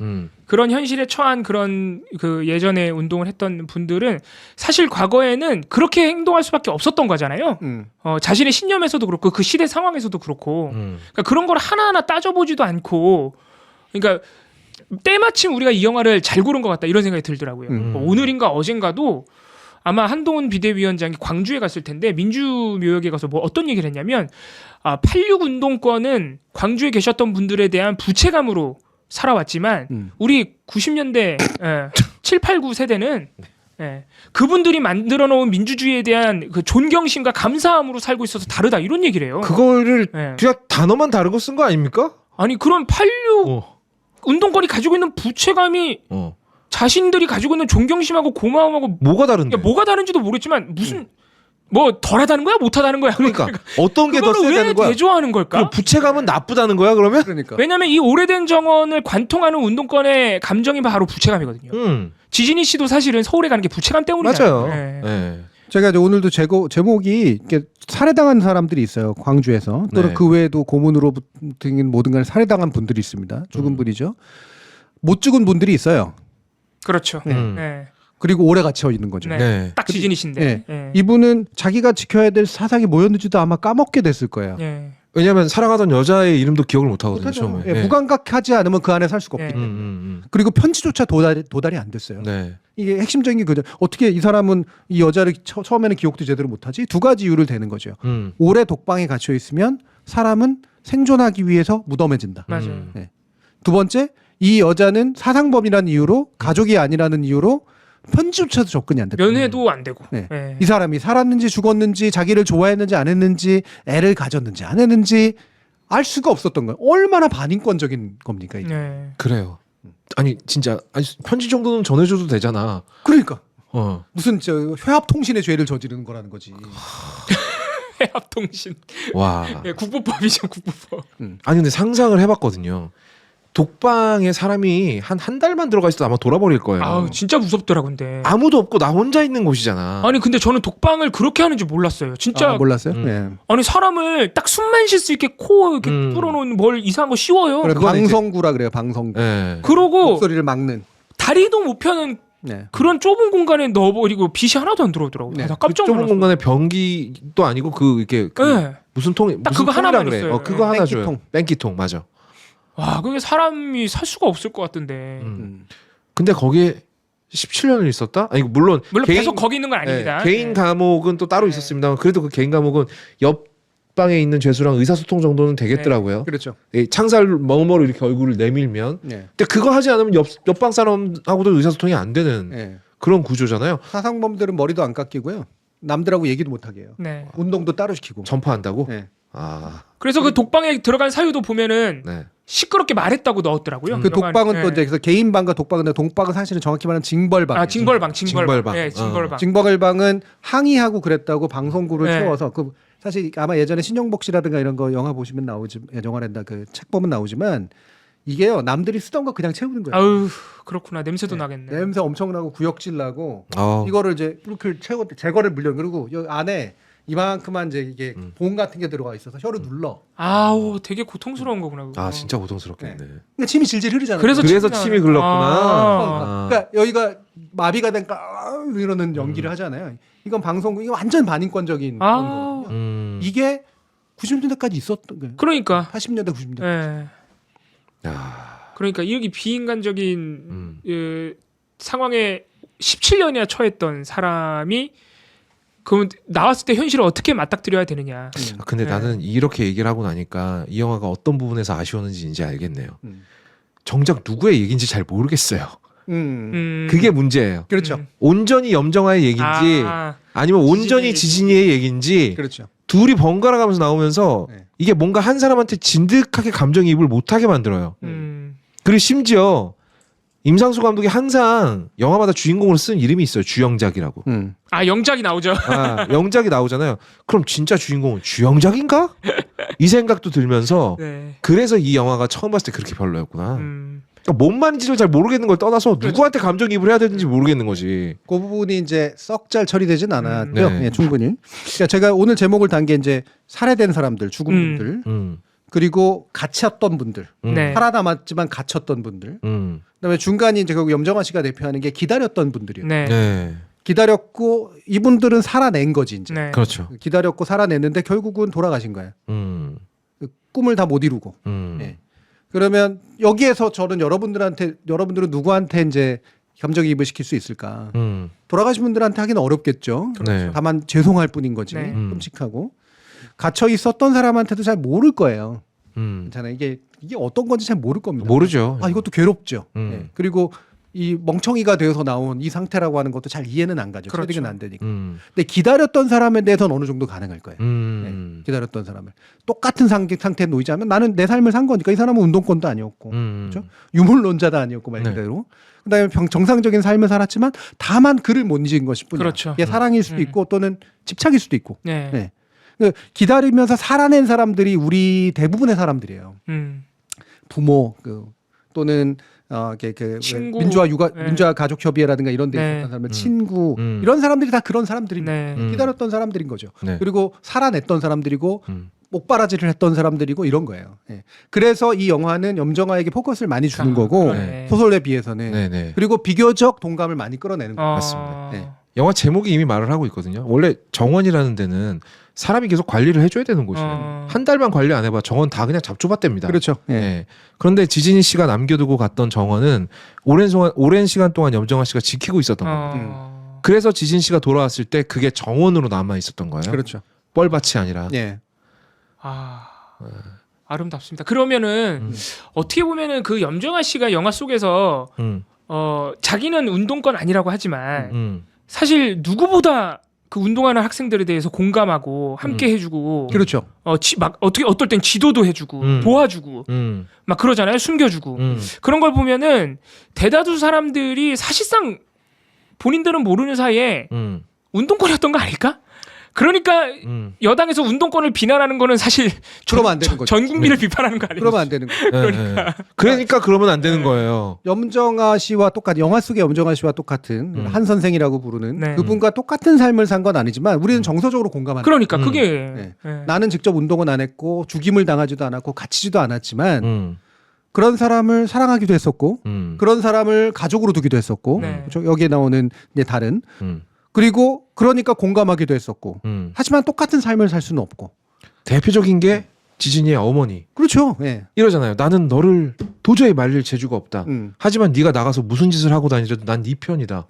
그런 현실에 처한 그런 그 예전에 운동을 했던 분들은 사실 과거에는 그렇게 행동할 수밖에 없었던 거잖아요. 자신의 신념에서도 그렇고 그 시대 상황에서도 그렇고 그러니까 그런 걸 하나하나 따져보지도 않고 그러니까 때마침 우리가 이 영화를 잘 고른 것 같다 이런 생각이 들더라고요. 뭐 오늘인가 어젠가도 아마 한동훈 비대위원장이 광주에 갔을 텐데 민주묘역에 가서 뭐 어떤 얘기를 했냐면 86 운동권은 광주에 계셨던 분들에 대한 부채감으로 살아왔지만 우리 90년대 7, 8, 9 세대는 그분들이 만들어 놓은 민주주의에 대한 그 존경심과 감사함으로 살고 있어서 다르다 이런 얘기를 해요. 그거를 그냥 단어만 다르고 쓴 거 아닙니까? 아니 그럼 86 운동권이 가지고 있는 부채감이 자신들이 가지고 있는 존경심하고 고마움하고 뭐가 다른데? 뭐가 다른지도 모르겠지만 무슨 뭐 덜하다는 거야 못하다는 거야. 그러니까 어떤 게 더 세야 되는 거야? 왜 대조하는 걸까? 부채감은 나쁘다는 거야 그러면? 그러니까. 왜냐하면 이 오래된 정원을 관통하는 운동권의 감정이 바로 부채감이거든요. 지진이 씨도 사실은 서울에 가는 게 부채감 때문이잖아요. 맞아요. 네. 제가 이제 오늘도 제목이 이렇게 살해당한 사람들이 있어요. 광주에서 또는 그 외에도 고문으로 등인 모든 걸 살해당한 분들이 있습니다. 죽은 분이죠. 못 죽은 분들이 있어요. 그렇죠. 그리고 오래 갇혀 있는 거죠. 네. 딱 지진이 씨인데. 이분은 자기가 지켜야 될 사상이 뭐였는지도 아마 까먹게 됐을 거예요. 왜냐하면 사랑하던 여자의 이름도 기억을 못 하거든요. 처음에. 무감각하지 않으면 그 안에 살 수가 없기 때문에. 그리고 편지조차 도달이 안 됐어요. 이게 핵심적인 게 그죠. 어떻게 이 사람은 이 여자를 처음에는 기억도 제대로 못하지? 두 가지 이유를 대는 거죠. 오래 독방에 갇혀 있으면 사람은 생존하기 위해서 무덤해진다. 맞아요. 두 번째, 이 여자는 사상범이라는 이유로 가족이 아니라는 이유로 편지조차도 접근이 안 됩니다. 면회도 안 되고. 이 사람이 살았는지 죽었는지 자기를 좋아했는지 안 했는지 애를 가졌는지 안 했는지 알 수가 없었던 거예요. 얼마나 반인권적인 겁니까 이게. 그래요. 아니 진짜 편지 정도는 전해줘도 되잖아. 그러니까 무슨 회합통신의 죄를 저지르는 거라는 거지. 회합통신. 와. 국보법이죠 국보법. 아니 근데 상상을 해봤거든요. 독방에 사람이 한 달만 들어가 있어도 아마 돌아버릴 거예요. 아 진짜 무섭더라 근데. 아무도 없고 나 혼자 있는 곳이잖아. 아니 근데 저는 독방을 그렇게 하는지 몰랐어요. 진짜. 몰랐어요? 아니 사람을 딱 숨만 쉴 수 있게 코 이렇게 뚫어놓은 뭘 이상한 거 씌워요. 그래, 방성구라 그래요. 방성구. 그러고 목소리를 막는. 다리도 못 펴는 그런 좁은 공간에 넣어버리고 빛이 하나도 안 들어오더라고. 나 깜짝 놀랐어. 좁은 공간에 변기도 아니고 이렇게 무슨 통이 딱 무슨 그거 하나만 그래. 있어요. 그거 하나 뺑기통. 줘요. 뺑기통 맞아. 와, 그게 사람이 살 수가 없을 것 같던데. 근데 거기에 17년을 있었다? 아니 물론 계속 거기 있는 건 아닙니다. 개인 감옥은 또 따로 있었습니다만 그래도 그 개인 감옥은 옆방에 있는 죄수랑 의사소통 정도는 되겠더라고요. 그렇죠. 창살 멍멍으로 이렇게 얼굴을 내밀면. 근데 그거 하지 않으면 옆방 사람하고도 의사소통이 안 되는 그런 구조잖아요. 사상범들은 머리도 안 깎이고요. 남들하고 얘기도 못 하게 해요. 운동도 따로 시키고. 전파한다고? 그래서 그 독방에 들어간 사유도 보면은 시끄럽게 말했다고 넣었더라고요. 그 독방은 또 이제 그래서 개인 방과 독방인데 독방은 사실은 정확히 말하면 징벌방. 징벌방. 징벌방은 항의하고 그랬다고 방송국을 채워서 그 사실 아마 예전에 신영복 씨라든가 이런 거 영화 보시면 나오지 영화랜다 그 책 보면 나오지만 이게요 남들이 쓰던 거 그냥 채우는 거예요. 아유 그렇구나 냄새도 나겠네. 냄새 엄청나고 구역질 나고 이거를 이제 이렇게 제거를 물려 그리고 여기 안에 이만큼만 이제 이게 봉 같은 게 들어가 있어서 혀를 눌러. 아우 되게 고통스러운 거구나. 그거. 아 진짜 고통스럽겠네. 그러니까 침이 질질 흐르잖아요. 그래서 침이 흘렀구나. 그러니까 여기가 마비가 된 이러는 연기를 하잖아요. 이건 방송국 이거 완전 반인권적인 그런 거거든요. 이게 90년대까지 있었던 거예요. 그러니까 80년대 90년대. 예. 그러니까 이렇게 비인간적인 상황에 17년이나 처했던 사람이 그러면 나왔을 때 현실을 어떻게 맞닥뜨려야 되느냐. 근데 나는 이렇게 얘기를 하고 나니까 이 영화가 어떤 부분에서 아쉬웠는지 이제 알겠네요. 정작 누구의 얘기인지 잘 모르겠어요. 그게 문제예요. 그렇죠. 온전히 염정아의 얘기인지 아니면 온전히 지진이의 얘기인지 그렇죠. 둘이 번갈아 가면서 나오면서 이게 뭔가 한 사람한테 진득하게 감정이입을 못하게 만들어요. 그리고 심지어 임상수 감독이 항상 영화마다 주인공으로 쓴 이름이 있어요. 주영작이라고. 아 영작이 나오죠. 아, 영작이 나오잖아요. 그럼 진짜 주인공은 주영작인가? 이 생각도 들면서 네. 그래서 이 영화가 처음 봤을 때 그렇게 별로였구나. 그러니까 뭔 말인지를 잘 모르겠는 걸 떠나서 누구한테 감정이입을 해야 되는지 모르겠는 거지. 그 부분이 이제 썩 잘 처리되진 않았고요. 네. 예, 충분히. 그러니까 제가 오늘 제목을 단 게 이제 살해된 사람들, 죽은 분들, 그리고 갇혔던 분들, 네. 살아남았지만 갇혔던 분들. 그다음에 중간에 이제 결국 염정아 씨가 대표하는 게 기다렸던 분들이에요. 네. 네. 기다렸고 이분들은 살아낸 거지 이제. 네. 그렇죠. 기다렸고 살아냈는데 결국은 돌아가신 거예요. 그 꿈을 다 못 이루고. 예. 그러면 여기에서 저는 여러분들은 누구한테 이제 감정이입을 시킬 수 있을까? 돌아가신 분들한테 하기는 어렵겠죠. 네. 다만 죄송할 뿐인 거지. 네. 끔찍하고 갇혀 있었던 사람한테도 잘 모를 거예요. 괜찮아요. 이게 어떤 건지 잘 모를 겁니다. 모르죠. 아 이것도 괴롭죠. 음. 예. 그리고 이 멍청이가 되어서 나온 이 상태라고 하는 것도 잘 이해는 안 가죠. 그렇죠. 설득은 안 되니까. 근데 기다렸던 사람에 대해서는 어느 정도 가능할 거예요. 음. 예. 기다렸던 사람을 똑같은 상태에 놓이자면 나는 내 삶을 산 거니까 이 사람은 운동권도 아니었고, 그렇죠? 유물론자도 아니었고 말 네. 그대로. 그다음에 정상적인 삶을 살았지만 다만 그를 못 잊은 것일 뿐이야. 그렇죠. 이게 사랑일 수도 있고 또는 집착일 수도 있고. 네. 예. 그 기다리면서 살아낸 사람들이 우리 대부분의 사람들이에요. 부모 또는 친구. 민주화 가족 협의회라든가 이런 데 네. 있었던 사람들, 친구 이런 사람들이 다 그런 사람들입니다. 네. 기다렸던 사람들인 거죠. 네. 그리고 살아냈던 사람들이고 목바라지를 했던 사람들이고 이런 거예요. 예. 그래서 이 영화는 염정아에게 포커스를 많이 주는 거고 네. 소설에 비해서는 네네. 그리고 비교적 동감을 많이 끌어내는 거예요. 맞습니다. 네. 영화 제목이 이미 말을 하고 있거든요. 원래 정원이라는 데는 사람이 계속 관리를 해줘야 되는 곳이에요. 한 달만 관리 안 해봐 정원 다 그냥 잡초밭됩니다. 그렇죠. 예. 네. 그런데 지진이 씨가 남겨두고 갔던 정원은 오랜 시간 동안 염정아 씨가 지키고 있었던 겁니다. 그래서 지진 씨가 돌아왔을 때 그게 정원으로 남아 있었던 거예요. 그렇죠. 뻘밭이 아니라. 예. 아름답습니다. 그러면은 어떻게 보면은 그 염정아 씨가 영화 속에서 자기는 운동권 아니라고 하지만 사실 누구보다 그 운동하는 학생들에 대해서 공감하고 함께 해주고 그렇죠. 막 어떨 땐 지도도 해주고 도와주고 막 그러잖아요. 숨겨주고 그런 걸 보면은 대다수 사람들이 사실상 본인들은 모르는 사이에 운동권이었던 거 아닐까? 그러니까 여당에서 운동권을 비난하는 거는 사실 그러면 안 되는 거죠. 전 국민을 비판하는 거 아니에요? 그러면 안 되는 거예요. 그러니까 그러면 안 되는 거예요. 염정아 씨와 똑같은 영화 속의 염정아 씨와 똑같은 한 선생이라고 부르는 네. 그분과 똑같은 삶을 산 건 아니지만 우리는 정서적으로 공감하는 그러니까 그게 네. 나는 직접 운동은 안 했고 죽임을 당하지도 않았고 갇히지도 않았지만 그런 사람을 사랑하기도 했었고 그런 사람을 가족으로 두기도 했었고 네. 그렇죠? 여기에 나오는 이제 다른 그리고 그러니까 공감하기도 했었고 하지만 똑같은 삶을 살 수는 없고 대표적인 게 지진이의 어머니. 그렇죠. 예. 이러잖아요. 나는 너를 도저히 말릴 재주가 없다. 하지만 네가 나가서 무슨 짓을 하고 다니려도 난 네 편이다.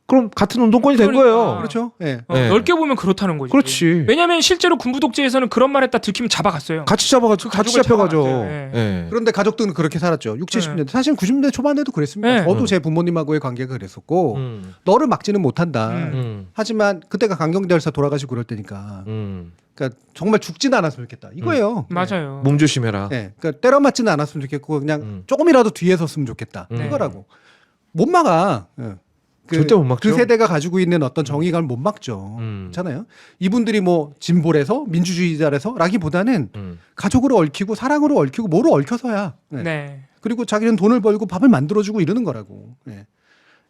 그럼 같은 운동권이 된 거예요. 그렇죠. 예. 네. 넓게 보면 그렇다는 거지. 그렇지. 왜냐하면 실제로 군부 독재에서는 그런 말 했다 들키면 잡아갔어요. 같이 잡아가지고 같이 가족을 잡혀가죠. 잡아갔어요. 네. 예. 그런데 가족들은 그렇게 살았죠. 60, 70년대. 사실 90년대 초반에도 그랬습니다. 네. 저도 제 부모님하고의 관계가 그랬었고 너를 막지는 못한다. 하지만 그때가 강경대열사 돌아가시고 그럴 때니까 그러니까 정말 죽지는 않았으면 좋겠다. 이거예요. 맞아요. 몸 조심해라. 네. 그러니까 때려 맞지는 않았으면 좋겠고 그냥 조금이라도 뒤에 섰으면 좋겠다. 이거라고. 못 막아. 예. 절대 못 막죠. 그 세대가 가지고 있는 어떤 정의감을 못 막죠. 그렇잖아요. 이분들이 뭐 진보래서 민주주의자래서라기보다는 가족으로 얽히고 사랑으로 얽히고 뭐로 얽혀서야. 네. 네. 그리고 자기는 돈을 벌고 밥을 만들어주고 이러는 거라고. 네.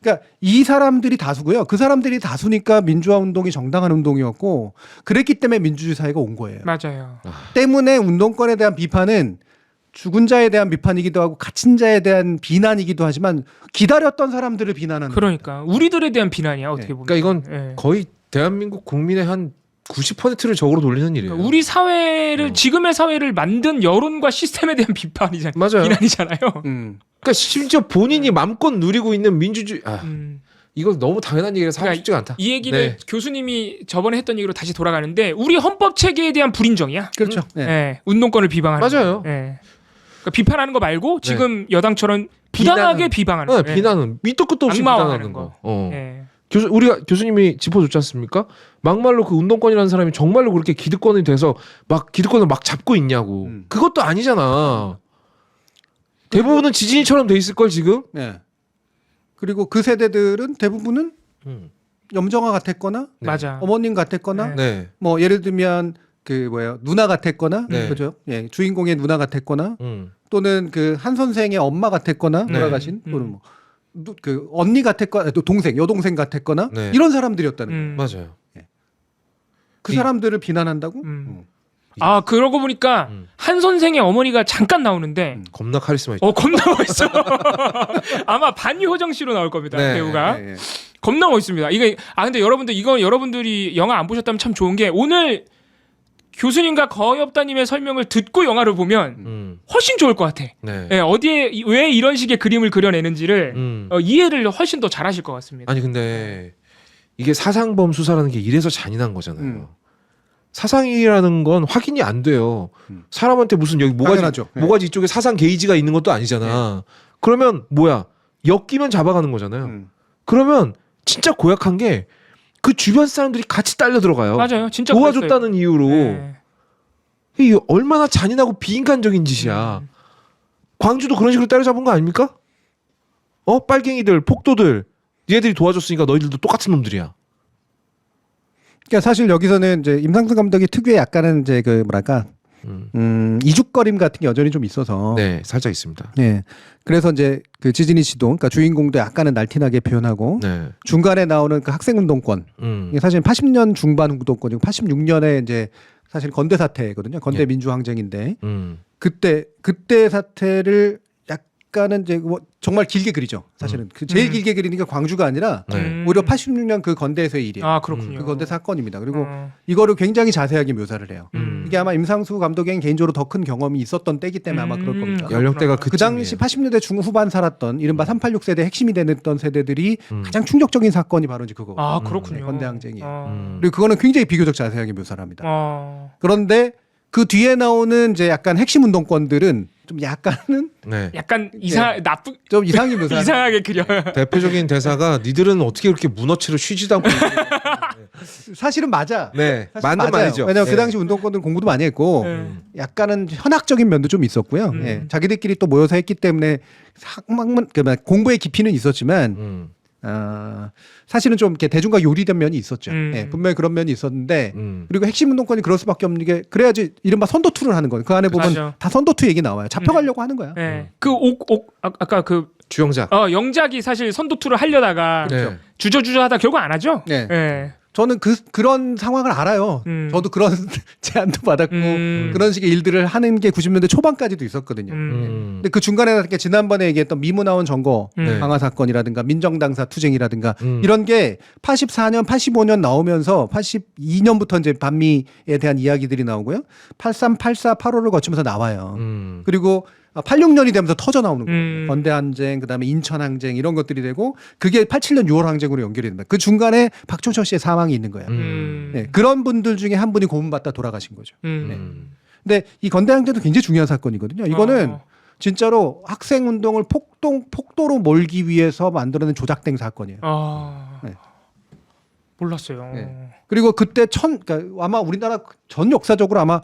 그러니까 이 사람들이 다수고요. 그 사람들이 다수니까 민주화 운동이 정당한 운동이었고 그랬기 때문에 민주주의 사회가 온 거예요. 맞아요. 때문에 운동권에 대한 비판은 죽은 자에 대한 비판이기도 하고 갇힌 자에 대한 비난이기도 하지만 기다렸던 사람들을 비난하는 그러니까 우리들에 대한 비난이야 어떻게 보면. 그러니까 이건 거의 대한민국 국민의 한 90%를 적으로 돌리는 일이에요. 그러니까 우리 사회를 지금의 사회를 만든 여론과 시스템에 대한 비판이잖아요. 맞아요. 비난이잖아요. 그러니까 심지어 본인이 맘껏 누리고 있는 민주주의. 이거 너무 당연한 얘기라서 하고 싶지가 않다. 이 얘기를 교수님이 저번에 했던 얘기로 다시 돌아가는데 우리 헌법 체계에 대한 불인정이야. 그렇죠. 운동권을 비방하는. 맞아요. 그러니까 비판하는 거 말고 지금 여당처럼 부당하게 비방하는 거. 비난은 밑도 끝도 없이 비난하는 거. 교수님이 짚어줬지 않습니까? 막말로 그 운동권이라는 사람이 정말로 그렇게 기득권이 돼서 막 기득권을 막 잡고 있냐고. 그것도 아니잖아. 대부분은 지진이처럼 돼 있을 걸 지금. 그리고 그 세대들은 대부분은 염정아 같았거나 맞아. 어머님 같았거나 뭐 예를 들면 그 뭐예요 누나 같았거나 그죠? 예, 주인공의 누나 같았거나 또는 그 한 선생의 엄마 같았거나 돌아가신 또는 뭐 그 언니 같았거나 또 동생 여동생 같았거나 이런 사람들이었다는 거예요. 맞아요. 그 사람들을 비난한다고? 아 그러고 보니까 한 선생의 어머니가 잠깐 나오는데 겁나 카리스마 있죠. 겁나 멋있어. 아마 반효정 씨로 나올 겁니다. 배우가 겁나 멋있습니다. 이게 근데 여러분들 이거 여러분들이 영화 안 보셨다면 참 좋은 게 오늘 교수님과 거엽다님의 설명을 듣고 영화를 보면 훨씬 좋을 것 같아. 어디에 왜 이런 식의 그림을 그려내는지를 이해를 훨씬 더 잘하실 것 같습니다. 아니 근데 이게 사상범 수사라는 게 이래서 잔인한 거잖아요. 사상이라는 건 확인이 안 돼요. 사람한테 무슨 여기 모가지 이쪽에 사상 게이지가 있는 것도 아니잖아. 그러면 뭐야? 엮이면 잡아가는 거잖아요. 그러면 진짜 고약한 게 그 주변 사람들이 같이 딸려 들어가요. 맞아요. 진짜 도와줬다는 이유로. 이게 얼마나 잔인하고 비인간적인 짓이야. 광주도 그런 식으로 때려잡은 거 아닙니까? 빨갱이들, 폭도들, 얘들이 도와줬으니까 너희들도 똑같은 놈들이야. 그러니까 사실 여기서는 이제 임상수 감독이 특유의 약간은 이제 그 뭐랄까 이죽거림 같은 게 여전히 좀 있어서 살짝 있습니다. 그래서 이제 그 지진이 씨도 그러니까 주인공도 약간은 날티나게 표현하고 중간에 나오는 그 학생 운동권 이게 사실 80년 중반 운동권이고 86년에 이제 사실 건대 사태거든요. 건대 민주항쟁인데 그때 사태를 약간은 이제 뭐 정말 길게 그리죠. 사실은 그 제일 길게 그리니까 광주가 아니라 오히려 86년 그 건대에서의 일이에요. 아 그렇군요. 그 건대 사건입니다. 그리고 이거를 굉장히 자세하게 묘사를 해요. 이게 아마 임상수 감독에겐 개인적으로 더 큰 경험이 있었던 때이기 때문에 아마 그럴 겁니다. 연령대가 그 당시 80년대 중후반 살았던 이른바 386 세대 핵심이 되던 세대들이 가장 충격적인 사건이 바로 이제 그거. 아 그렇군요. 건대 항쟁이에요. 그리고 그거는 굉장히 비교적 자세하게 묘사를 합니다. 그런데 그 뒤에 나오는 이제 약간 핵심 운동권들은 좀 약간은 약간 나쁜 좀 이상하게 묘사. 이상하게 그려. 대표적인 대사가 니들은 어떻게 그렇게 문어치를 쉬지도 않고 사실은 맞아. 사실 맞는 맞아요. 말이죠. 왜냐면 그 당시 운동권들은 공부도 많이 했고 약간은 현학적인 면도 좀 있었고요. 자기들끼리 또 모여서 했기 때문에 공부의 깊이는 있었지만 사실은 좀 이렇게 대중과 요리된 면이 있었죠. 분명히 그런 면이 있었는데 그리고 핵심 운동권이 그럴 수밖에 없는 게 그래야지 이른바 선도투를 하는 거예요. 그 안에 보면 맞아. 다 선도투 얘기 나와요. 잡혀가려고 하는 거야. 아까 그 주영작. 영작이 사실 선도투를 하려다가 주저주저 하다 결국 안 하죠. 저는 그런 상황을 알아요. 저도 그런 제안도 받았고 그런 식의 일들을 하는 게 90년대 초반까지도 있었거든요. 근데 그 중간에 이렇게 지난번에 얘기했던 미문화원 점거 강화 사건이라든가 민정당사 투쟁이라든가 이런 게 84년, 85년 나오면서 82년부터 이제 반미에 대한 이야기들이 나오고요. 83, 84, 85를 거치면서 나와요. 그리고 86년이 되면서 터져 나오는 거예요. 건대 항쟁, 그다음에 인천 항쟁 이런 것들이 되고 그게 87년 6월 항쟁으로 연결이 됩니다. 그 중간에 박종철 씨의 사망이 있는 거예요. 그런 분들 중에 한 분이 고문받다 돌아가신 거죠. 근데 이 건대 항쟁도 굉장히 중요한 사건이거든요. 이거는 진짜로 학생 운동을 폭도로 몰기 위해서 만들어낸 조작된 사건이에요. 몰랐어요. 그리고 그때 그러니까 아마 우리나라 전 역사적으로 아마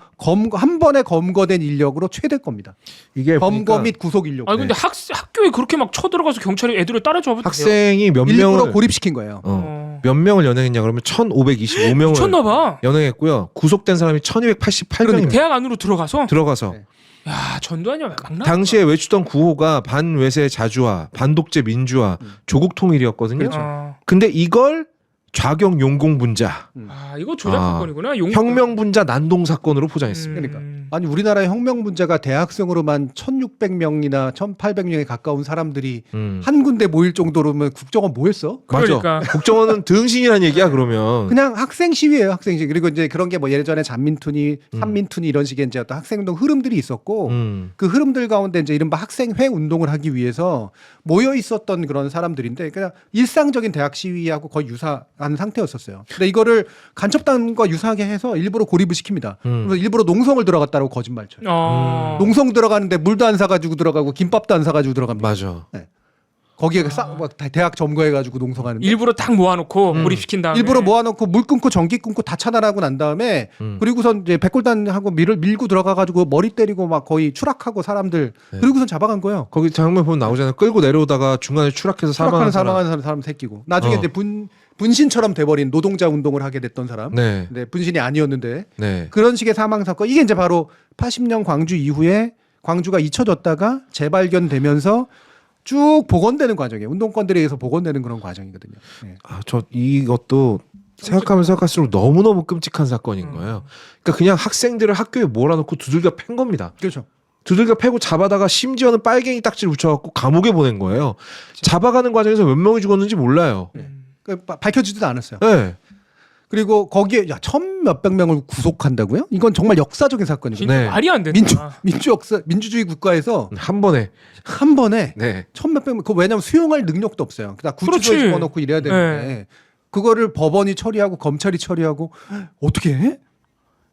한 번에 검거된 인력으로 최대 겁니다. 이게 검거 및 구속 인력. 근데 학교에 그렇게 막 쳐들어가서 경찰이 애들을 따라잡아도 학생이 몇 일부러 명을 고립시킨 거예요. 몇 명을 연행했냐 그러면 1525명을 미쳤나봐. 연행했고요. 구속된 사람이 1288명입니다. 대학 안으로 들어가서. 야, 전두환이 막 나왔다. 당시에 외치던 구호가 반외세 자주화, 반독재 민주화, 조국 통일이었거든요. 그렇죠. 근데 이걸 좌경 용공 분자, 아, 이거 조작 사건이구나. 혁명 분자 난동 사건으로 포장했습니다. 그러니까 아니 우리나라의 혁명 분자가 대학생으로만 1,600명이나 1,800명에 가까운 사람들이 한 군데 모일 정도로면 국정원 뭐 했어? 그러니까. 맞아. 국정원은 등신이라는 얘기야 그러면. 그냥 학생 시위예요, 학생 시위. 그리고 이제 그런 게 뭐 예전에 잔민투니, 삼민투니 이런 식의 이제 어떤 학생운동 흐름들이 있었고 그 흐름들 가운데 이제 이른바 학생회 운동을 하기 위해서 모여 있었던 그런 사람들인데 그냥 일상적인 대학 시위하고 거의 유사한 상태였었어요. 근데 이거를 간첩단과 유사하게 해서 일부러 고립을 시킵니다. 그래서 일부러 농성을 들어갔다고 거짓말 쳐요. 농성 들어가는데 물도 안 사가지고 들어가고 김밥도 안 사가지고 들어갑니다. 맞아. 네. 거기에 대학 점거해가지고 농성하는데 일부러 딱 모아놓고 몰입시킨 다음에 일부러 모아놓고 물 끊고 전기 끊고 다 차단하고 난 다음에 그리고선 이제 백골단하고 밀고 들어가가지고 머리 때리고 막 거의 추락하고 사람들 그리고선 잡아간 거예요. 거기 장면 보면 나오잖아요. 끌고 내려오다가 중간에 추락해서 사망한 사람 새끼고 나중에 이제 분신처럼 돼버린 노동자 운동을 하게 됐던 사람. 네. 네, 분신이 아니었는데 네. 그런 식의 사망 사건 이게 이제 바로 80년 광주 이후에 광주가 잊혀졌다가 재발견되면서 쭉 복원되는 과정이에요. 운동권들에 의해서 복원되는 그런 과정이거든요. 네. 아, 저 이것도 생각하면 생각할수록 너무너무 끔찍한 사건인 거예요. 그러니까 그냥 학생들을 학교에 몰아넣고 두들겨 팬 겁니다. 그렇죠. 두들겨 패고 잡아다가 심지어는 빨갱이 딱지를 붙여갖고 감옥에 보낸 거예요. 잡아가는 과정에서 몇 명이 죽었는지 몰라요. 밝혀지지도 않았어요. 네. 그리고 거기에 1,000몇백 명을 구속한다고요? 이건 정말 역사적인 사건이거든요. 네. 말이 안 된다. 민주주의 국가에서 한 번에. 한 번에 네. 1,000몇백 명, 왜냐하면 수용할 능력도 없어요. 다 구치소에 그렇지. 집어넣고 이래야 되는데 네. 그거를 법원이 처리하고 검찰이 처리하고 어떻게 해?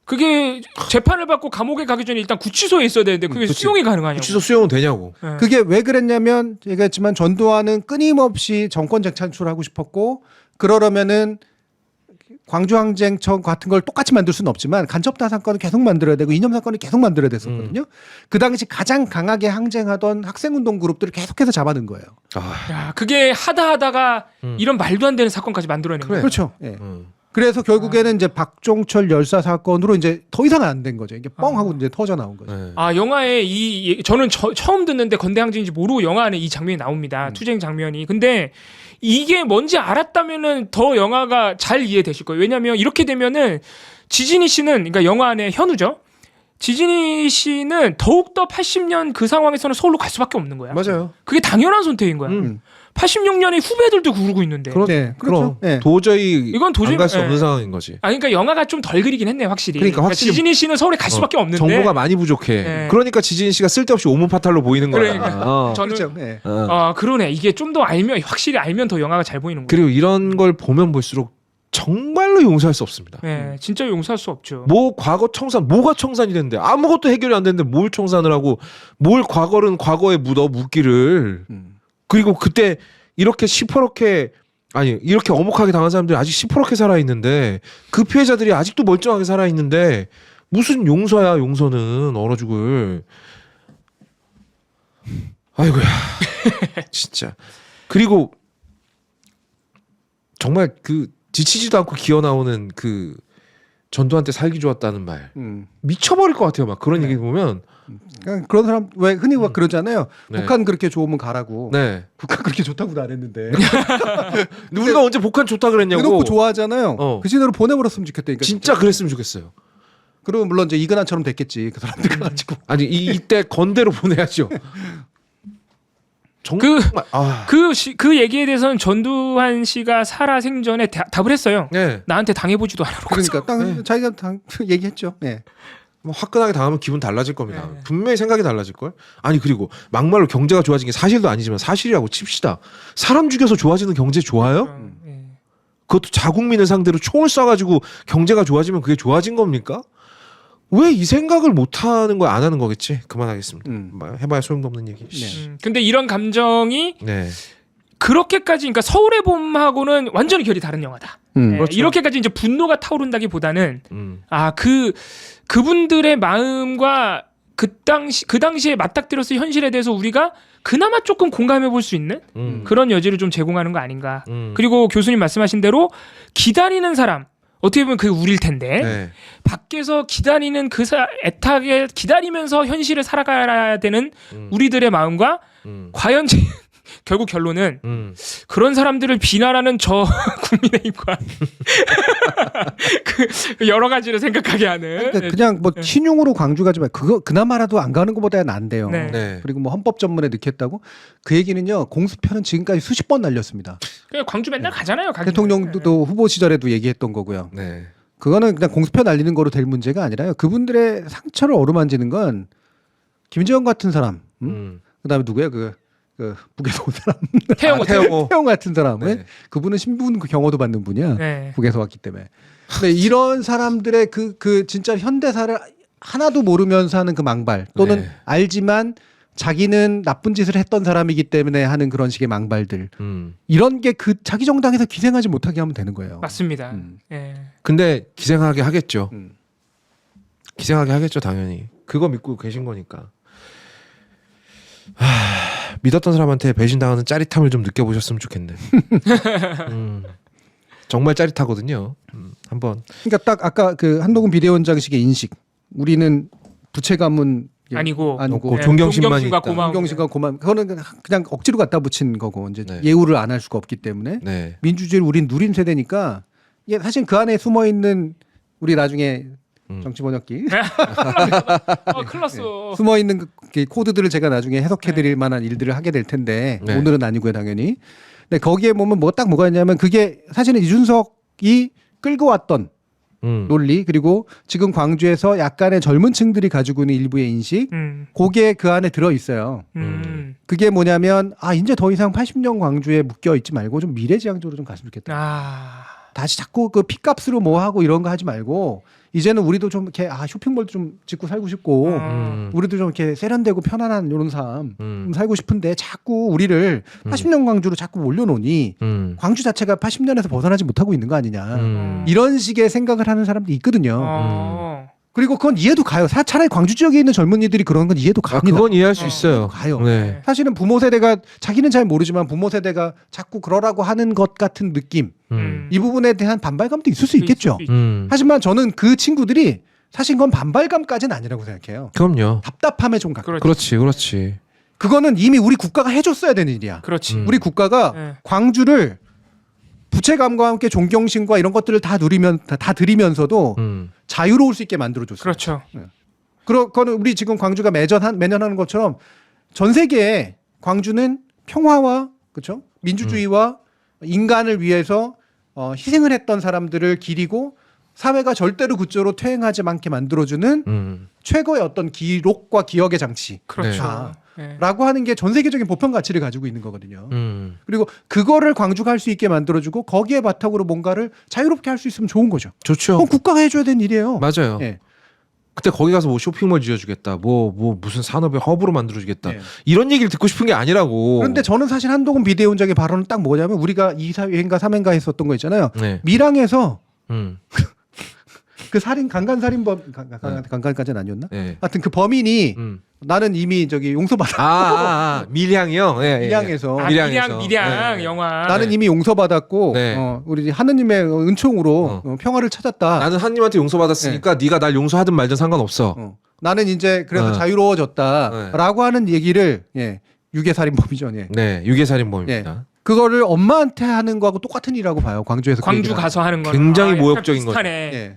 그게 재판을 받고 감옥에 가기 전에 일단 구치소에 있어야 되는데 그게 그치. 수용이 가능하냐고. 구치소 수용은 되냐고. 네. 그게 왜 그랬냐면 얘기했지만 전두환은 끊임없이 정권 재창출하고 싶었고 그러려면은 광주항쟁청 같은 걸 똑같이 만들 수는 없지만 간첩단 사건을 계속 만들어야 되고 이념 사건을 계속 만들어야 됐었거든요. 그 당시 가장 강하게 항쟁하던 학생운동 그룹들을 계속해서 잡아낸 거예요. 야, 그게 하다가 이런 말도 안 되는 사건까지 만들어낸 그래. 거예요. 그렇죠. 예. 그래서 결국에는 이제 박종철 열사 사건으로 이제 더 이상 안 된 거죠. 이게 뻥 하고 이제 터져 나온 거죠. 네. 아, 영화에 저는 처음 듣는데 건대항쟁인지 모르고 영화 안에 이 장면이 나옵니다. 투쟁 장면이. 근데 이게 뭔지 알았다면은 더 영화가 잘 이해되실 거예요. 왜냐하면 이렇게 되면은 지진이 씨는 그러니까 영화 안에 현우죠. 지진이 씨는 더욱더 80년 그 상황에서는 서울로 갈 수밖에 없는 거야. 맞아요. 그게 당연한 선택인 거야. 86년에 후배들도 그러고 있는데. 네, 그렇죠. 그럼 네. 도저히 이건 도저히 안 갈 수 없는 네. 상황인 거지. 아, 그러니까 영화가 좀 덜 그리긴 했네, 확실히. 그러니까 확실히 지진이 씨는 서울에 갈 수밖에 없는데. 정보가 많이 부족해. 네. 그러니까 지진 씨가 쓸데없이 오문파탈로 보이는 거야. 그러니까. 저는 그렇죠. 네. 그러네. 이게 좀 더 알면 확실히 알면 더 영화가 잘 보이는 거예요. 그리고 이런 걸 보면 볼수록 정말로 용서할 수 없습니다. 네, 진짜 용서할 수 없죠. 뭐 과거 청산, 뭐가 청산이 됐는데 아무것도 해결이 안 됐는데 뭘 청산을 하고 뭘 과거는 과거에 묻기를. 그리고 그때 이렇게 시퍼렇게 아니 이렇게 엄혹하게 당한 사람들이 아직 시퍼렇게 살아있는데 그 피해자들이 아직도 멀쩡하게 살아있는데 무슨 용서야 용서는 얼어 죽을. 아이고야 진짜. 그리고 정말 그 지치지도 않고 기어 나오는 그 전두환 때 살기 좋았다는 말 미쳐버릴 것 같아요. 막 그런 얘기 보면 그러니까 그런 사람 왜 흔히 막 그러잖아요. 네. 북한 그렇게 좋으면 가라고. 네. 북한 그렇게 좋다고도 안 했는데. 우리가 언제 북한 좋다 그랬냐고. 그놓고 좋아하잖아요. 그 시대로 보내버렸으면 좋겠다니까. 진짜 그랬으면 좋겠어요. 그러면 물론 이제 이근한처럼 됐겠지. 그 사람들 가지고. 아니 이때 건대로 보내야죠. 정말 그 얘기에 대해서는 전두환 씨가 살아 생전에 답을 했어요. 네. 나한테 당해보지도 않았고. 그러니까 자기가 얘기했죠. 네. 뭐 화끈하게 당하면 기분 달라질 겁니다. 네. 분명히 생각이 달라질 걸. 아니 그리고 막말로 경제가 좋아진 게 사실도 아니지만 사실이라고 칩시다. 사람 죽여서 좋아지는 경제 좋아요? 그것도 자국민을 상대로 총을 쏴가지고 경제가 좋아지면 그게 좋아진 겁니까? 왜 이 생각을 못하는 거야? 안 하는 거겠지. 그만하겠습니다. 해봐야 소용도 없는 얘기. 근데 이런 감정이 네. 그렇게까지 그러니까 서울의 봄하고는 완전히 결이 다른 영화다. 네, 그렇죠. 이렇게까지 이제 분노가 타오른다기보다는 그분들의 마음과 그 당시에 맞닥뜨렸을 현실에 대해서 우리가 그나마 조금 공감해 볼 수 있는 그런 여지를 좀 제공하는 거 아닌가. 그리고 교수님 말씀하신 대로 기다리는 사람 어떻게 보면 그게 우릴 텐데 네. 밖에서 기다리는 애타게 기다리면서 현실을 살아가야 되는 우리들의 마음과 과연 결국 결론은 그런 사람들을 비난하는 저 국민의힘과 그 여러 가지를 생각하게 하는 그러니까 그냥 뭐 신용으로 광주 가지 말 그거 그나마라도 안 가는 것보다는 안 돼요. 네. 네. 그리고 뭐 헌법 전문에 넣겠다고 그 얘기는요 공수표는 지금까지 수십 번 날렸습니다. 그냥 광주 맨날 가잖아요. 가기는. 대통령도 후보 시절에도 얘기했던 거고요. 네. 그거는 그냥 공수표 날리는 거로 될 문제가 아니라요. 그분들의 상처를 어루만지는 건 김재원 같은 사람, 그다음에 누구야 그 북에서 온 사람 태영 같은 사람은 네. 그분은 신분 경호도 받는 분이야. 네. 북에서 왔기 때문에. 근데 이런 사람들의 그 진짜 현대사를 하나도 모르면서 하는 그 망발 또는 네. 알지만 자기는 나쁜 짓을 했던 사람이기 때문에 하는 그런 식의 망발들 이런 게 그 자기 정당에서 기생하지 못하게 하면 되는 거예요. 맞습니다. 예. 근데 기생하게 하겠죠. 음. 기생하게 하겠죠, 당연히. 그거 믿고 계신 거니까. 믿었던 사람한테 배신당하는 짜릿함을 좀 느껴보셨으면 좋겠네. 정말 짜릿하거든요. 한번. 그러니까 딱 아까 그 한동훈 비대위원장식의 인식. 우리는 부채 가문 아니고 없고 존경심만 존경심과 있다. 고마움. 존경심과 고마움. 그거는 그냥 억지로 갖다 붙인 거고 이제 네. 예우를 안 할 수가 없기 때문에 네. 민주주의를 우린 누린 세대니까 이게 사실 그 안에 숨어 있는 우리 나중에 정치 번역기 큰일 났어. 숨어 있는 그 코드들을 제가 나중에 해석해드릴 만한 일들을 하게 될 텐데 네. 오늘은 아니고요 당연히. 근데 거기에 보면 뭐가 있냐면 그게 사실은 이준석이 끌고 왔던 논리 그리고 지금 광주에서 약간의 젊은 층들이 가지고 있는 일부의 인식 그게 그 안에 들어 있어요. 그게 뭐냐면 이제 더 이상 80년 광주에 묶여 있지 말고 좀 미래지향적으로 좀 갔으면 좋겠다. 다시 자꾸 그 핏값으로 뭐 하고 이런 거 하지 말고 이제는 우리도 좀 이렇게 쇼핑몰도 좀 짓고 살고 싶고 우리도 좀 이렇게 세련되고 편안한 이런 삶 좀 살고 싶은데 자꾸 우리를 80년 광주로 자꾸 올려놓으니 광주 자체가 80년에서 벗어나지 못하고 있는 거 아니냐 이런 식의 생각을 하는 사람들이 있거든요. 그리고 그건 이해도 가요. 차라리 광주 지역에 있는 젊은이들이 그런 건 이해도 갑니다. 그건 이해할 수 있어요. 가요. 네. 사실은 부모 세대가 자기는 잘 모르지만 부모 세대가 자꾸 그러라고 하는 것 같은 느낌 이 부분에 대한 반발감도 있을 수 있겠죠. 하지만 저는 그 친구들이 사실 그건 반발감까지는 아니라고 생각해요. 그럼요. 답답함에 좀 가까워. 그렇지. 그거는 이미 우리 국가가 해줬어야 되는 일이야. 그렇지. 우리 국가가 광주를 부채감과 함께 존경심과 이런 것들을 다 드리면서도 자유로울 수 있게 만들어줬어요. 그렇죠. 그거는 우리 지금 광주가 매년 하는 것처럼 전 세계에 광주는 평화와 그렇죠 민주주의와 인간을 위해서 희생을 했던 사람들을 기리고 사회가 절대로 그쪽으로 퇴행하지 않게 만들어주는 최고의 어떤 기록과 기억의 장치. 그렇죠. 라고 하는 게 전 세계적인 보편 가치를 가지고 있는 거거든요. 그리고 그거를 광주가 할 수 있게 만들어주고 거기에 바탕으로 뭔가를 자유롭게 할 수 있으면 좋은 거죠. 좋죠. 그건 국가가 해줘야 되는 일이에요. 맞아요. 네. 그때 거기 가서 뭐 쇼핑몰 지어주겠다, 뭐 무슨 산업의 허브로 만들어주겠다 네. 이런 얘기를 듣고 싶은 게 아니라고. 그런데 저는 사실 한동훈 비대위원장의 발언은 딱 뭐냐면 우리가 2회인가 3회인가 했었던 거 있잖아요. 네. 밀양에서 그 강간살인범 강간까지는 아니었나? 네. 하여튼 그 범인이 나는 이미 저기 용서받았고 밀양이요. 밀양에서 밀양 네. 영화. 나는 이미 용서받았고 네. 우리 하느님의 은총으로 평화를 찾았다. 나는 하나님한테 용서받았으니까 네가 날 용서하든 말든 상관없어. 나는 이제 그래서 자유로워졌다라고 하는 얘기를 유괴살인범이죠. 네, 유괴살인범입니다. 그거를 엄마한테 하는 거하고 똑같은 일이라고 봐요. 광주에서 광주 가서 하는 거 굉장히 모욕적인 거죠.